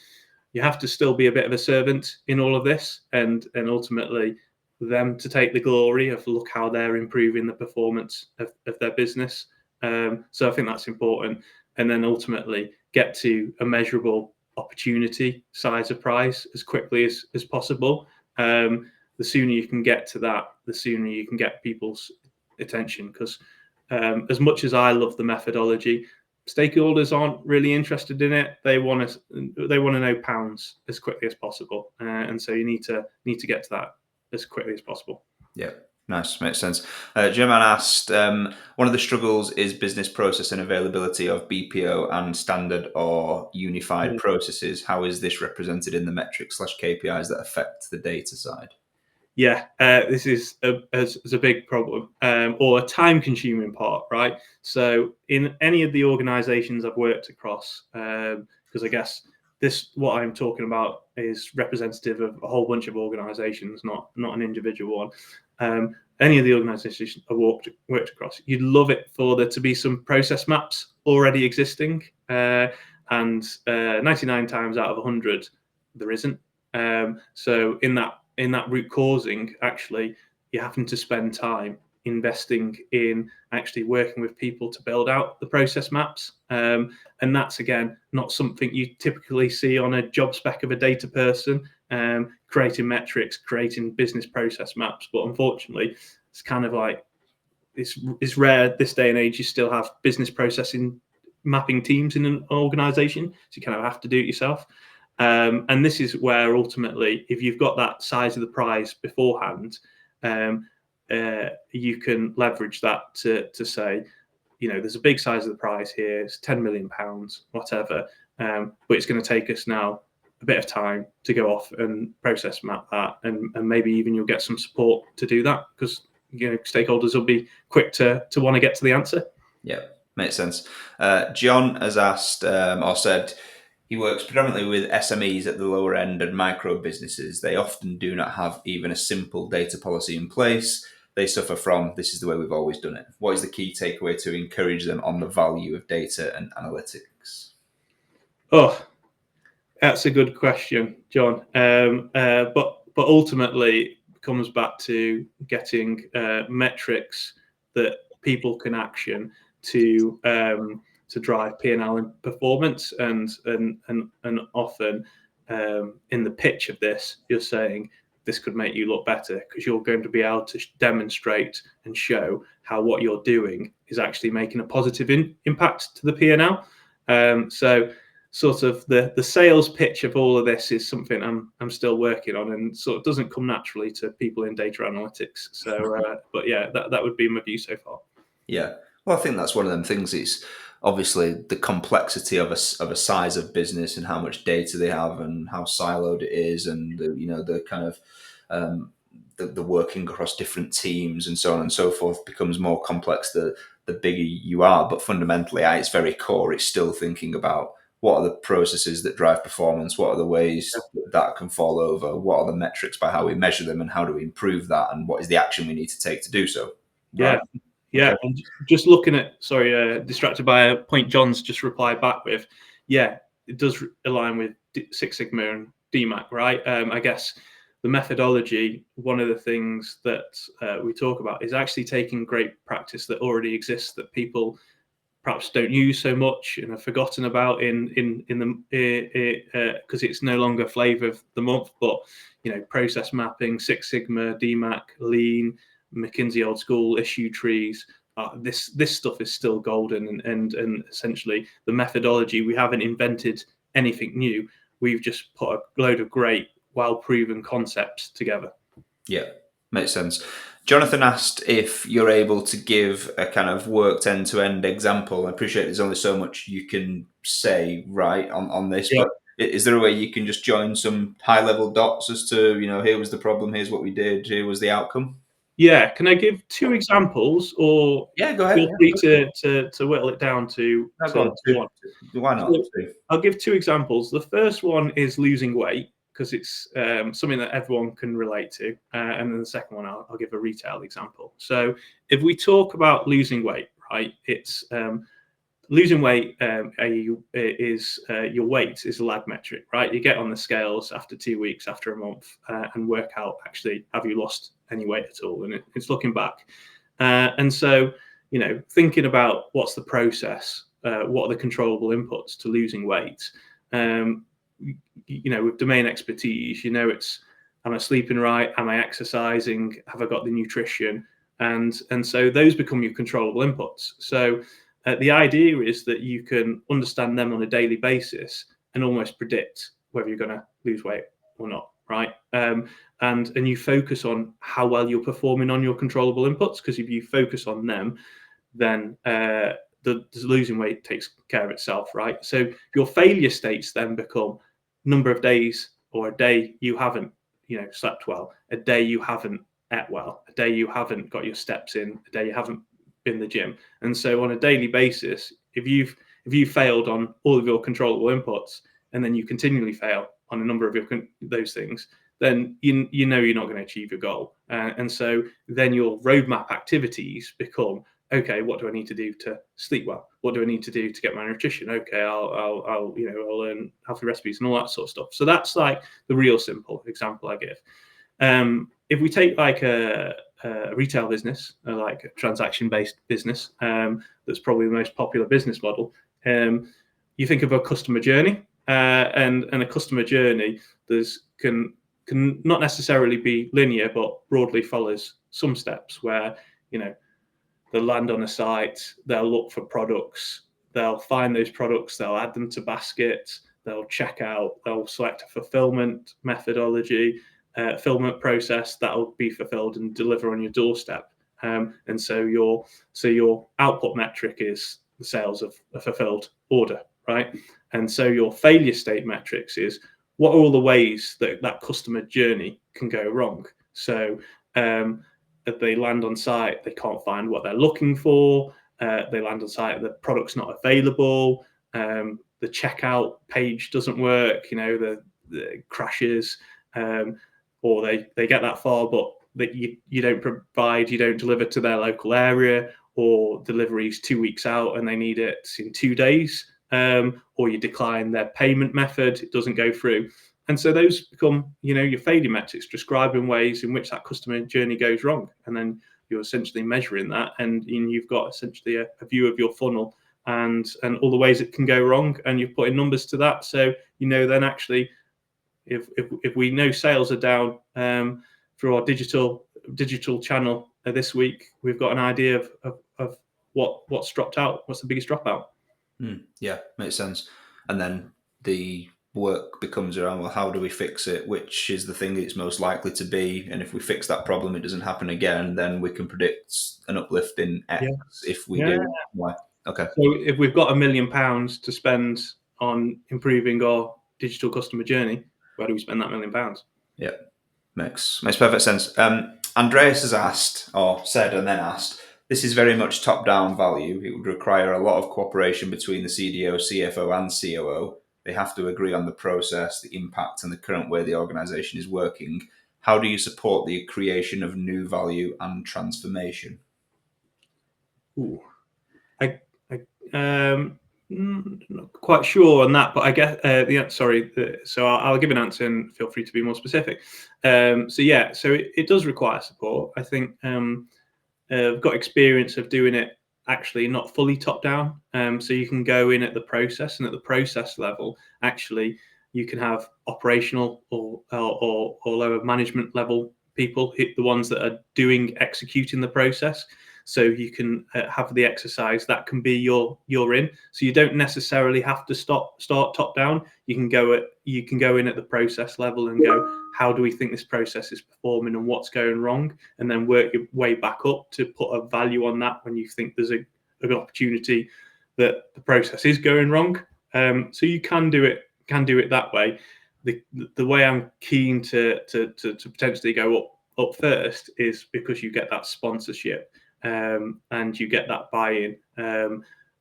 you have to still be a bit of a servant in all of this, and ultimately them to take the glory of look how they're improving the performance of their business. So I think that's important. And then ultimately get to a measurable opportunity size of prize as quickly as possible. The sooner you can get to that, the sooner you can get people's attention. Because as much as I love the methodology, stakeholders aren't really interested in it. They want to know pounds as quickly as possible, and so you need to get to that as quickly as possible. Yeah. Nice, makes sense. German asked, one of the struggles is business process and availability of BPO and standard or unified processes. How is this represented in the metrics/KPIs that affect the data side? Yeah, this is a big problem, or a time-consuming part, right? So in any of the organisations I've worked across, because I guess what I'm talking about is representative of a whole bunch of organisations, not an individual one. Any of the organisations I've worked across, you'd love it for there to be some process maps already existing, and 99 times out of 100 there isn't. So in that root causing, actually, you're having to spend time investing in actually working with people to build out the process maps. And that's, again, not something you typically see on a job spec of a data person, creating metrics, creating business process maps. But unfortunately, it's kind of like, it's rare this day and age. You still have business processing mapping teams in an organization. So you kind of have to do it yourself. And this is where ultimately, if you've got that size of the prize beforehand, you can leverage that to say, there's a big size of the prize here, it's £10 million, whatever, but it's going to take us now a bit of time to go off and process map that, and maybe even you'll get some support to do that, because stakeholders will be quick to want to get to the answer. Yeah, makes sense. John has asked or said, he works predominantly with SMEs at the lower end and micro businesses. They often do not have even a simple data policy in place. They suffer from, this is the way we've always done it. What is the key takeaway to encourage them on the value of data and analytics? Oh, that's a good question, John. But but ultimately it comes back to getting metrics that people can action to drive P&L and performance, and often in the pitch of this, you're saying this could make you look better because you're going to be able to demonstrate and show how what you're doing is actually making a positive impact to the P&L. So sort of the sales pitch of all of this is something I'm still working on, and sort of doesn't come naturally to people in data analytics. So, but yeah, that would be my view so far. Yeah. Well, I think that's one of them things. It's obviously the complexity of a size of business and how much data they have and how siloed it is, and the kind of the working across different teams and so on and so forth becomes more complex the bigger you are. But fundamentally, at its very core, it's still thinking about what are the processes that drive performance, what are the ways that can fall over, what are the metrics by how we measure them, and how do we improve that, and what is the action we need to take to do so. Right? Yeah, and just looking at, distracted by a point John's just replied back with, yeah, it does align with Six Sigma and DMAC, right? I guess the methodology, one of the things that we talk about is actually taking great practice that already exists that people perhaps don't use so much and have forgotten about in the because it's no longer flavor of the month, but process mapping, Six Sigma, DMAC, Lean, McKinsey old school, issue trees. This stuff is still golden, and essentially the methodology, we haven't invented anything new. We've just put a load of great, well-proven concepts together. Yeah, makes sense. Jonathan asked if you're able to give a kind of worked end-to-end example. I appreciate there's only so much you can say right on this, but is there a way you can just join some high-level dots as to, here was the problem, here's what we did, here was the outcome? Yeah, can I give two examples, or yeah, go ahead. Feel free to whittle it down to, go on. one. Why not? So I'll give two examples. The first one is losing weight, because it's something that everyone can relate to, and then the second one I'll give a retail example. So if we talk about losing weight, right, it's losing weight is your weight is a lag metric, right? You get on the scales after 2 weeks, after a month, and work out actually have you lost any weight at all, and it's looking back. And so, thinking about what's the process, what are the controllable inputs to losing weight, with domain expertise, it's, am I sleeping right? Am I exercising? Have I got the nutrition? And so those become your controllable inputs. So the idea is that you can understand them on a daily basis and almost predict whether you're going to lose weight or not, right? And you focus on how well you're performing on your controllable inputs, because if you focus on them, then the losing weight takes care of itself, right? So your failure states then become number of days, or a day you haven't, slept well, a day you haven't ate well, a day you haven't got your steps in, a day you haven't been in the gym. And so on a daily basis, if you've failed on all of your controllable inputs, and then you continually fail on a number of those things, then you're not going to achieve your goal. And so then your roadmap activities become, okay, what do I need to do to sleep well? What do I need to do to get my nutrition? Okay, I'll learn healthy recipes and all that sort of stuff. So that's like the real simple example I give. If we take like a retail business, like a transaction-based business, that's probably the most popular business model. You think of a customer journey, and a customer journey can not necessarily be linear, but broadly follows some steps where they'll land on a site, they'll look for products, they'll find those products, they'll add them to baskets, they'll check out, they'll select a fulfillment methodology, fulfillment process that will be fulfilled and deliver on your doorstep. And so your output metric is the sales of a fulfilled order, right? And so your failure state metrics is what are all the ways that customer journey can go wrong. So if they land on site, they can't find what they're looking for. They land on site, the product's not available. The checkout page doesn't work. The crashes, or they get that far, but that you don't deliver to their local area, or delivery's 2 weeks out and they need it in 2 days, or you decline their payment method, it doesn't go through. And so those become, your failure metrics, describing ways in which that customer journey goes wrong. And then you're essentially measuring that, and you've got essentially a view of your funnel and all the ways it can go wrong, and you've put in numbers to that. So then actually, if we know sales are down through our digital channel this week, we've got an idea of what's dropped out, what's the biggest dropout. Yeah, makes sense. And then the work becomes around, well, how do we fix it? Which is the thing it's most likely to be? And if we fix that problem, it doesn't happen again, then we can predict an uplift in X. If we do Y. Okay. So if we've got £1 million to spend on improving our digital customer journey, where do we spend that £1 million? Yeah, makes perfect sense. Andreas has asked, or said and then asked, this is very much top-down value. It would require a lot of cooperation between the CDO, CFO, and COO. They have to agree on the process, the impact, and the current way the organization is working. How do you support the creation of new value and transformation? Ooh, not quite sure on that, but I guess so I'll give an answer and feel free to be more specific. So it does require support. I think I've got experience of doing it actually not fully top down. So you can go in at the process, and at the process level, actually, you can have operational or lower management level people, the ones that are executing the process. So you can have the exercise that can be your in. So you don't necessarily have to start top down. You can go in at the process level and go, how do we think this process is performing and what's going wrong, and then work your way back up to put a value on that when you think there's an opportunity that the process is going wrong. So you can do it that way. The way I'm keen to potentially go up first is because you get that sponsorship, and you get that buy-in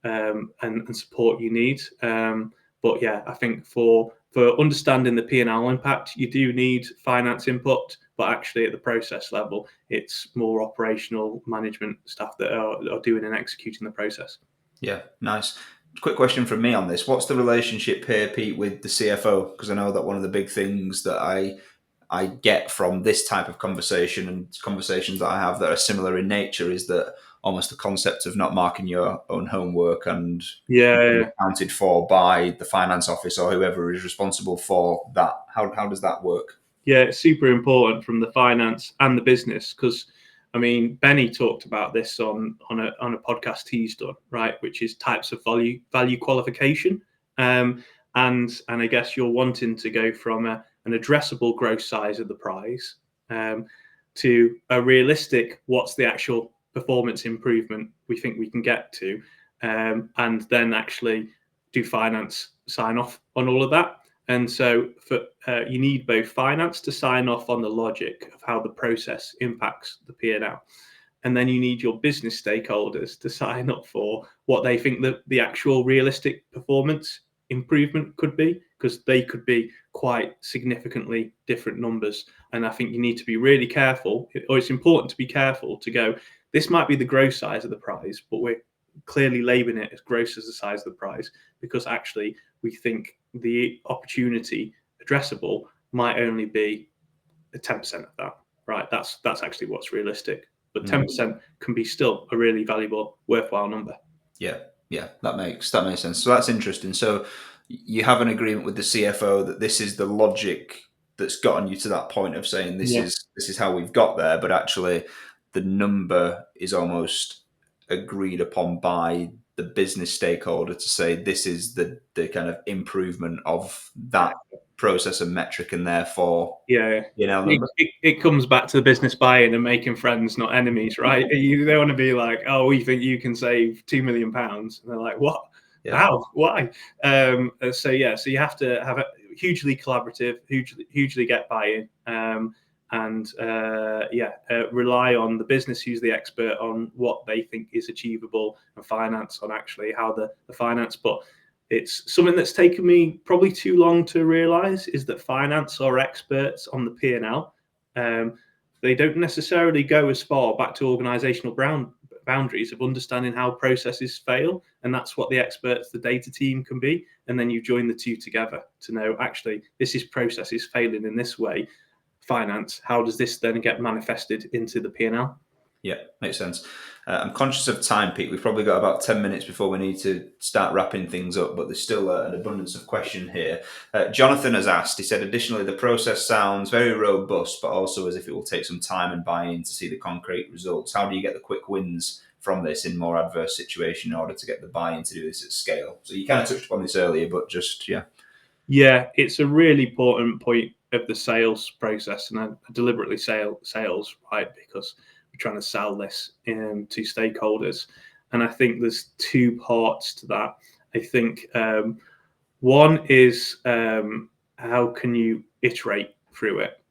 and support you need. But yeah, I think for understanding the P&L impact, you do need finance input, but actually at the process level, it's more operational management staff that are doing and executing the process. Yeah, nice. Quick question from me on this. What's the relationship here, Pete, with the CFO? Because I know that one of the big things that I get from this type of conversation and conversations that I have that are similar in nature is that almost the concept of not marking your own homework and being accounted for by the finance office or whoever is responsible for that. How does that work? Yeah, it's super important from the finance and the business, because Benny talked about this on a podcast he's done, right, which is types of value qualification. And I guess you're wanting to go from an addressable gross size of the prize to a realistic, what's the actual performance improvement we think we can get to, and then actually do finance sign off on all of that. And so you need both finance to sign off on the logic of how the process impacts the P&L. And then you need your business stakeholders to sign up for what they think the actual realistic performance improvement could be, because they could be quite significantly different numbers. And I think you need to be really careful, or it's important to be careful to go, this might be the gross size of the prize, but we're clearly labeling it as gross as the size of the prize, because actually we think the opportunity addressable might only be 10% of that, right? That's actually what's realistic, but 10% can be still a really valuable, worthwhile number. Yeah, that makes sense. So that's interesting. So you have an agreement with the CFO that this is the logic that's gotten you to that point of saying this is how we've got there, but actually the number is almost agreed upon by the business stakeholder to say this is the kind of improvement of that process and metric, and therefore it comes back to the business buy-in and making friends, not enemies, right? You don't want to be like, oh, we think you can save £2 million, and they're like, what? How? Why? So you have to have a hugely collaborative, hugely get buy-in, and rely on the business who's the expert on what they think is achievable, and finance on actually how the finance. But it's something that's taken me probably too long to realize, is that finance are experts on the P&L. They don't necessarily go as far back to organizational boundaries of understanding how processes fail, and that's what the experts, the data team, can be. And then you join the two together to know, actually, this is processes failing in this way. Finance, how does this then get manifested into the P&L? Yeah, makes sense. I'm conscious of time, Pete. We've probably got about 10 minutes before we need to start wrapping things up, but there's still an abundance of question here. Jonathan has asked, he said, additionally, the process sounds very robust, but also as if it will take some time and buy-in to see the concrete results. How do you get the quick wins from this in more adverse situation in order to get the buy-in to do this at scale? So you kind of touched upon this earlier, but just, yeah. Yeah, it's a really important point of the sales process, and I deliberately say sales, right, because we're trying to sell this to stakeholders. And I think there's two parts to that. I think one is how can you iterate through it?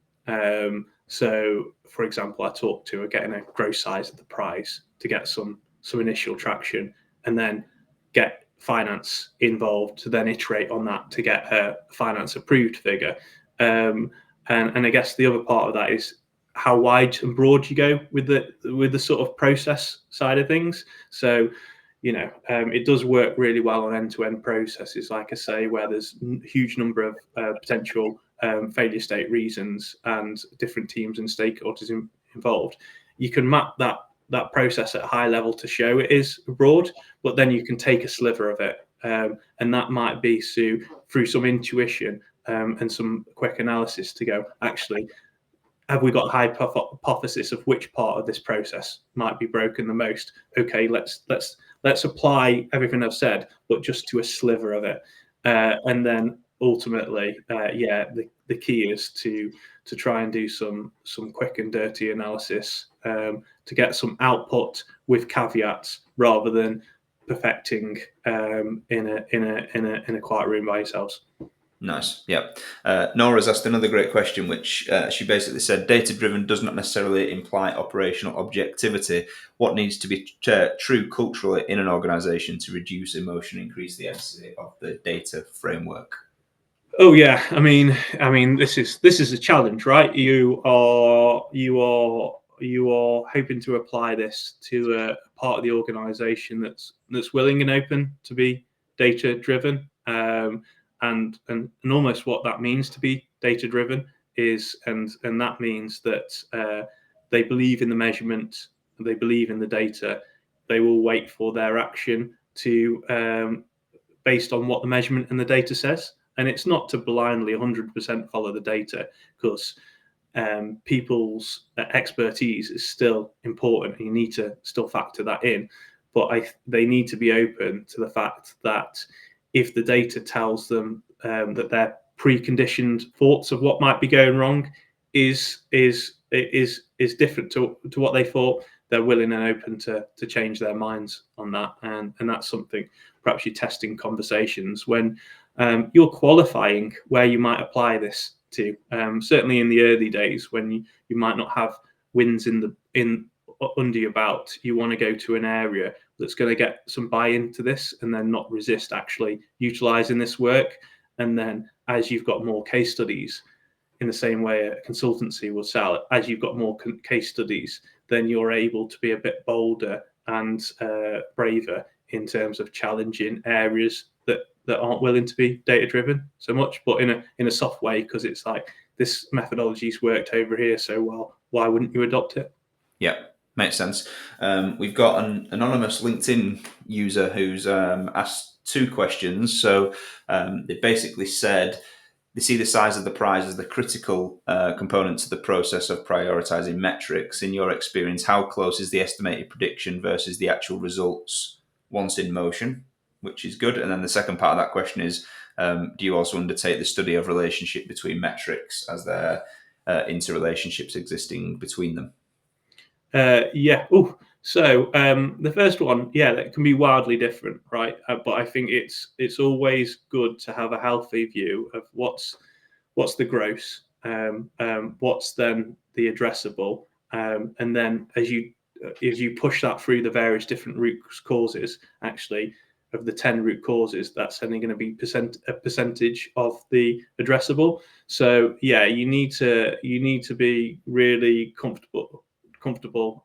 So, for example, I talked to getting a gross size of the prize to get some initial traction, and then get finance involved to then iterate on that to get a finance approved figure. And I guess the other part of that is how wide and broad you go with the sort of process side of things. So, it does work really well on end-to-end processes, like I say, where there's a huge number of potential failure state reasons and different teams and stakeholders involved. You can map that process at a high level to show it is broad, but then you can take a sliver of it, and that might be through some intuition and some quick analysis to go, actually, have we got a hypothesis of which part of this process might be broken the most? Okay, let's apply everything I've said, but just to a sliver of it, and then ultimately, the key is to try and do some quick and dirty analysis to get some output with caveats, rather than perfecting in a quiet room by yourselves. Nice. Yeah. Nora's asked another great question, which she basically said, data-driven does not necessarily imply operational objectivity. What needs to be true culturally in an organization to reduce emotion, increase the emphasis of the data framework? Oh yeah, I mean, this is a challenge, right? You are hoping to apply this to a part of the organization that's willing and open to be data driven, and almost what that means to be data driven is, and that means that they believe in the measurement, they believe in the data, they will wait for their action to based on what the measurement and the data says. And it's not to blindly 100% follow the data, because people's expertise is still important, and you need to still factor that in. But they need to be open to the fact that if the data tells them that their preconditioned thoughts of what might be going wrong is different to what they thought, they're willing and open to change their minds on that. And that's something perhaps you're testing conversations when you're qualifying where you might apply this to. Certainly in the early days, when you might not have wins under your belt, you want to go to an area that's going to get some buy-in to this, and then not resist actually utilizing this work. And then as you've got more case studies, in the same way a consultancy will sell, as you've got more case studies, then you're able to be a bit bolder and braver in terms of challenging areas that aren't willing to be data driven so much, but in a soft way, because it's like, this methodology's worked over here, so well, why wouldn't you adopt it? Yeah, makes sense. We've got an anonymous LinkedIn user who's asked two questions. So they basically said they see the size of the prize as the critical component to the process of prioritizing metrics. In your experience, how close is the estimated prediction versus the actual results once in motion, which is good. And then the second part of that question is, do you also undertake the study of relationship between metrics as there interrelationships existing between them? Yeah. Oh, so the first one, yeah, that can be wildly different, right? But I think it's always good to have a healthy view of what's the gross, what's then the addressable, and then as you push that through the various different root causes, actually, of the 10 root causes, that's only going to be a percentage of the addressable. So yeah, you need to be really comfortable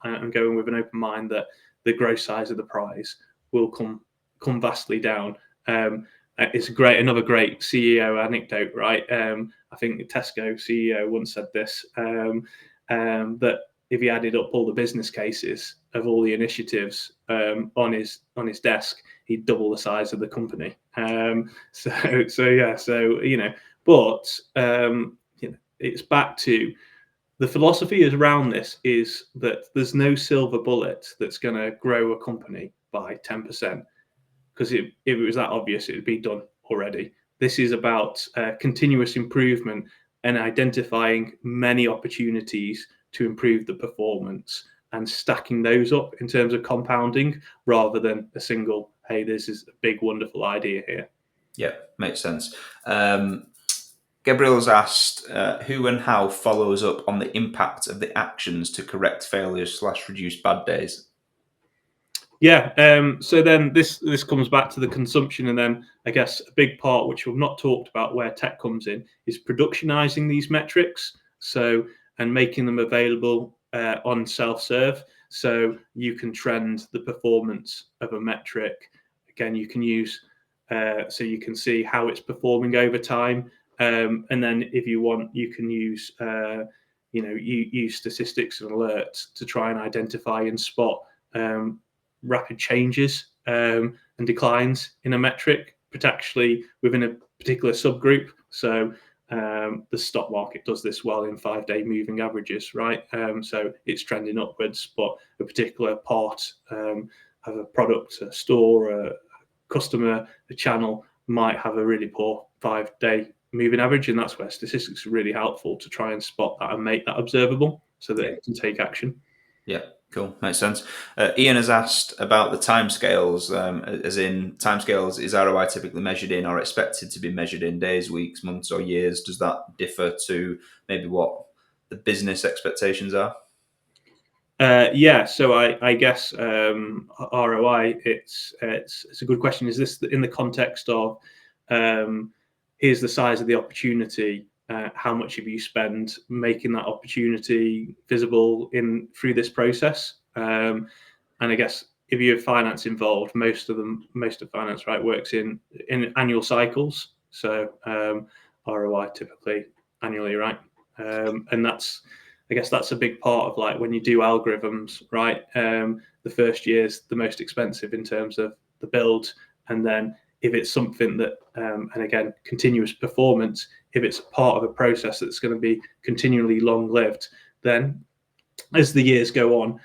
and going with an open mind that the gross size of the prize will come vastly down. It's another great CEO anecdote, right? I think the Tesco CEO once said this, that if he added up all the business cases of all the initiatives on his desk, he'd double the size of the company. But it's back to the philosophy is around this is that there's no silver bullet that's going to grow a company by 10%, because if it was that obvious, it would be done already. This is about continuous improvement and identifying many opportunities to improve the performance and stacking those up in terms of compounding, rather than a single, hey, this is a big, wonderful idea here. Yeah, makes sense. Gabriel's asked, who and how follows up on the impact of the actions to correct failures / reduce bad days? Yeah, so then this comes back to the consumption, and then I guess a big part which we've not talked about where tech comes in is productionizing these metrics, and making them available on self-serve, so you can trend the performance of a metric. Again, you can use so you can see how it's performing over time, and then if you want, you can use use statistics and alerts to try and identify and spot rapid changes and declines in a metric, potentially within a particular subgroup. So the stock market does this well in 5-day moving averages, right? So it's trending upwards, but a particular part of a product, a store, a customer, a channel might have a really poor 5-day moving average, and that's where statistics are really helpful to try and spot that and make that observable so that it can take action. Yeah, cool. Makes sense. Ian has asked about the timescales, as in timescales, is ROI typically measured in or expected to be measured in days, weeks, months, or years? Does that differ to maybe what the business expectations are? Yeah, so I guess ROI, it's a good question. Is this in the context of here's the size of the opportunity, how much have you spent making that opportunity visible through this process? And I guess if you have finance involved, most of finance, right, works in annual cycles. So ROI typically annually, right? And I guess that's a big part of, like, when you do algorithms, right? The first year's the most expensive in terms of the build, and then if it's something that, and again, continuous performance, if it's part of a process that's going to be continually long-lived, then as the years go on,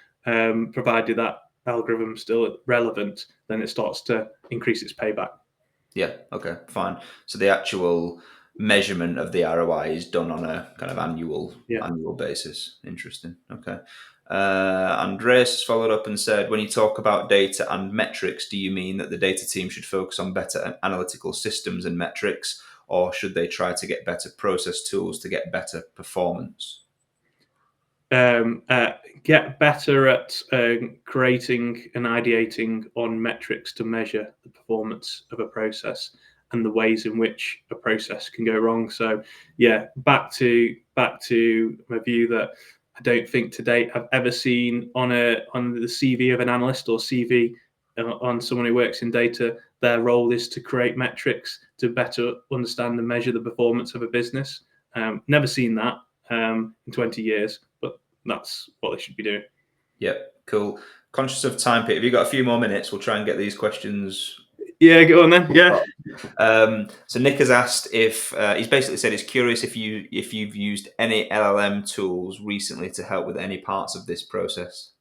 provided that algorithm's still relevant, then it starts to increase its payback. Yeah, okay, fine. So the actual measurement of the ROI is done on a kind of annual basis. Interesting. Okay. Andreas has followed up and said, when you talk about data and metrics, do you mean that the data team should focus on better analytical systems and metrics, or should they try to get better process tools to get better performance? Get better at creating and ideating on metrics to measure the performance of a process and the ways in which a process can go wrong. So yeah, back to my view that I don't think to date I've ever seen on the CV of an analyst or CV on someone who works in data, their role is to create metrics to better understand and measure the performance of a business. Never seen that in 20 years, but that's what they should be doing. Yep, cool. Conscious of time, Peter, have you got a few more minutes? We'll try and get these questions. Yeah, go on then. Yeah. So Nick has asked if he's basically said he's curious if you've used any LLM tools recently to help with any parts of this process.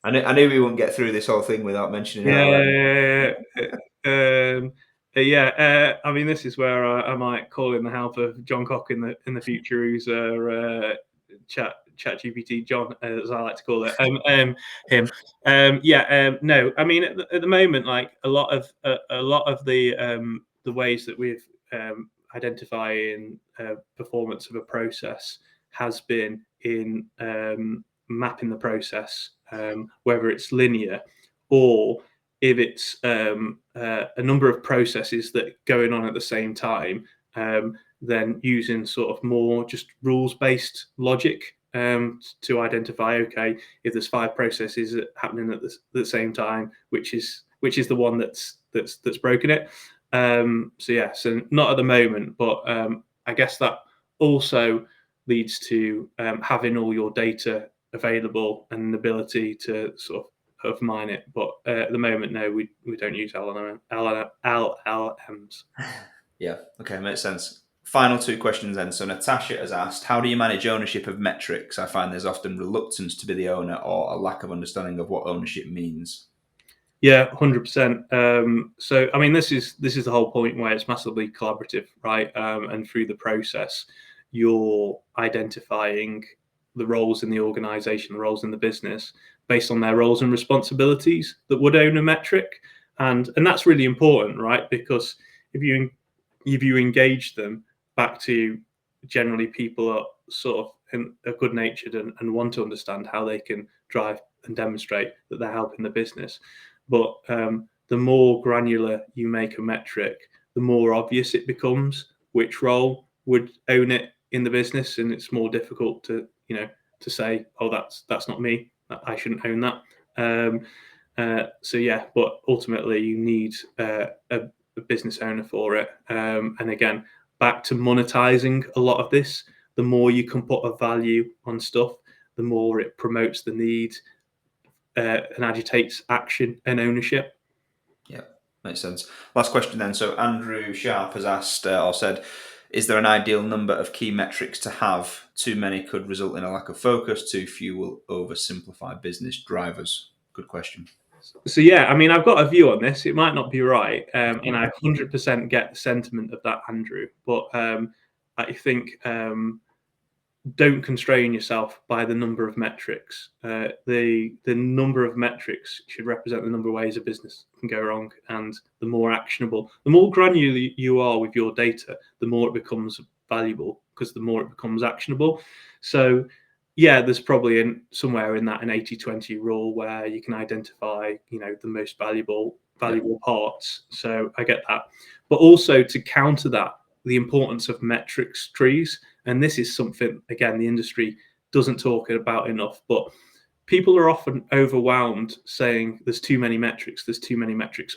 I knew we wouldn't get through this whole thing without mentioning LLM. I mean, this is where I might call in the help of John Cock in the future, who's ChatGPT John, as I like to call it. Him. No, I mean, at the moment, like a lot of the ways that we've identifying performance of a process has been in mapping the process, whether it's linear or if it's a number of processes that are going on at the same time, then using sort of more just rules-based logic to identify, okay, if there's 5 processes happening at the same time, which is the one that's broken it. So not at the moment, but I guess that also leads to having all your data available and an ability to sort of mine it. But at the moment, no, we don't use LLMs. Yeah, okay, makes sense. Final 2 questions then. So Natasha has asked, how do you manage ownership of metrics? I find there's often reluctance to be the owner or a lack of understanding of what ownership means. Yeah, 100%. So, I mean, this is the whole point where it's massively collaborative, right? And through the process, you're identifying the roles in the organization, the roles in the business, based on their roles and responsibilities that would own a metric, and that's really important, right? Because if you engage them back to, generally people are sort of are good natured and want to understand how they can drive and demonstrate that they're helping the business. But the more granular you make a metric, the more obvious it becomes which role would own it in the business, and it's more difficult to say, oh, that's not me, I shouldn't own that. So yeah, but ultimately you need a business owner for it. And again, back to monetizing a lot of this, the more you can put a value on stuff, the more it promotes the need and agitates action and ownership. Yeah, makes sense. Last question then. So Andrew Sharp has asked or said, is there an ideal number of key metrics to have? Too many could result in a lack of focus. Too few will oversimplify business drivers. Good question. So yeah, I mean, I've got a view on this. It might not be right, and I 100% get the sentiment of that, Andrew. But I think don't constrain yourself by the number of metrics. The number of metrics should represent the number of ways a business can go wrong, and the more actionable, the more granular you are with your data, the more it becomes valuable, because the more it becomes actionable. So yeah, there's probably somewhere in that an 80-20 rule where you can identify, the most valuable parts. So I get that. But also to counter that, the importance of metrics trees. And this is something, again, the industry doesn't talk about enough, but people are often overwhelmed saying there's too many metrics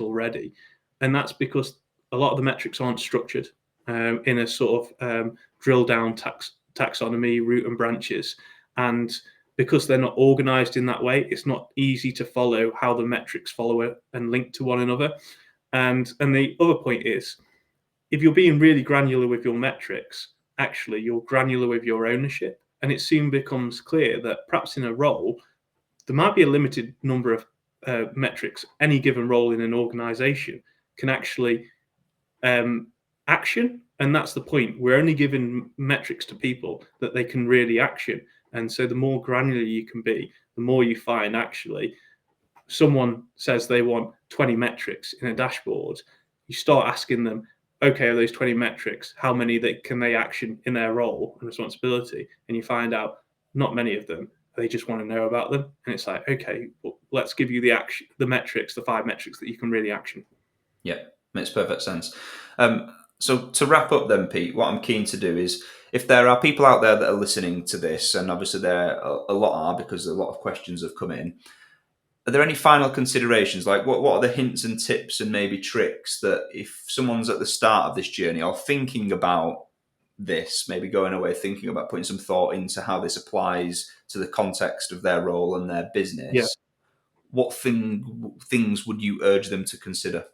already. And that's because a lot of the metrics aren't structured in a sort of drill down taxonomy, root and branches. And because they're not organized in that way, it's not easy to follow how the metrics follow it and link to one another. And the other point is, if you're being really granular with your metrics, actually you're granular with your ownership. And it soon becomes clear that perhaps in a role, there might be a limited number of metrics any given role in an organization can actually action. And that's the point. We're only giving metrics to people that they can really action. And so the more granular you can be, the more you find actually someone says they want 20 metrics in a dashboard. You start asking them, okay, are those 20 metrics, how many can they action in their role and responsibility? And you find out not many of them. They just want to know about them. And it's like, okay, well, let's give you the metrics, the 5 metrics that you can really action. Yeah, makes perfect sense. So to wrap up then, Pete, what I'm keen to do is, if there are people out there that are listening to this, and obviously there a lot are because a lot of questions have come in, are there any final considerations? Like what are the hints and tips and maybe tricks that if someone's at the start of this journey or thinking about this, maybe going away thinking about putting some thought into how this applies to the context of their role and their business, what things would you urge them to consider?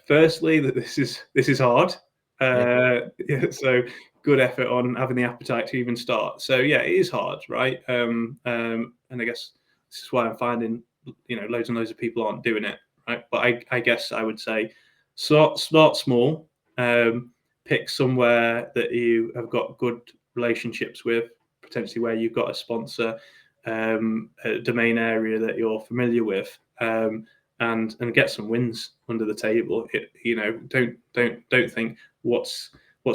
Firstly, that this is hard. So good effort on having the appetite to even start. So yeah, it is hard, right? And I guess this is why I'm finding loads and loads of people aren't doing it, right? But I guess I would say start small. Pick somewhere that you have got good relationships with, potentially where you've got a sponsor, a domain area that you're familiar with. And get some wins under the table. Don't think what's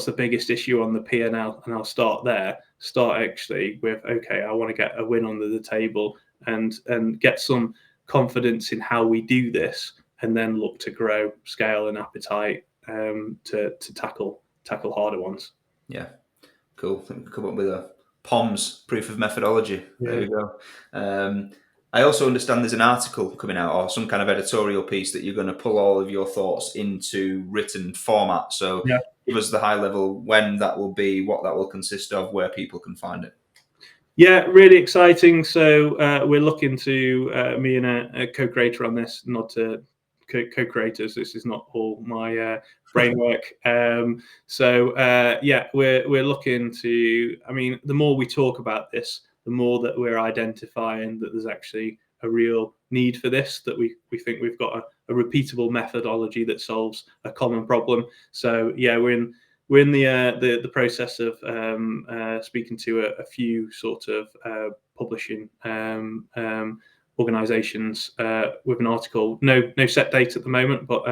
the biggest issue on the P&L, and I'll start there. Start actually with, okay, I want to get a win under the table and get some confidence in how we do this, and then look to grow, scale, and appetite to tackle harder ones. Yeah, cool. I think we come up with a POMS, proof of methodology. There Yeah. we go. I also understand there's an article coming out or some kind of editorial piece that you're going to pull all of your thoughts into written format. So Yeah. give us the high level, when that will be, what that will consist of, where people can find it. Yeah, really exciting. So we're looking to me and a co-creator on this, not to co-creators. This is not all my brain work. Yeah, we're looking to. I mean, the more we talk about this, the more that we're identifying that there's actually a real need for this. That we think we've got a repeatable methodology that solves a common problem. So yeah, we're in the process of speaking to a few sort of publishing organisations with an article. No set date at the moment, but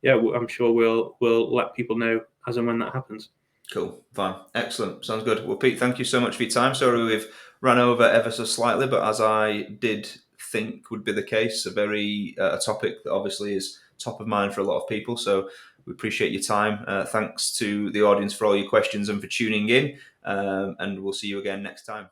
yeah, I'm sure we'll let people know as and when that happens. Cool, fine, excellent, sounds good. Well, Pete, thank you so much for your time. Sorry we've ran over ever so slightly, but as I did think would be the case, a topic that obviously is top of mind for a lot of people. So we appreciate your time. Thanks to the audience for all your questions and for tuning in. And we'll see you again next time.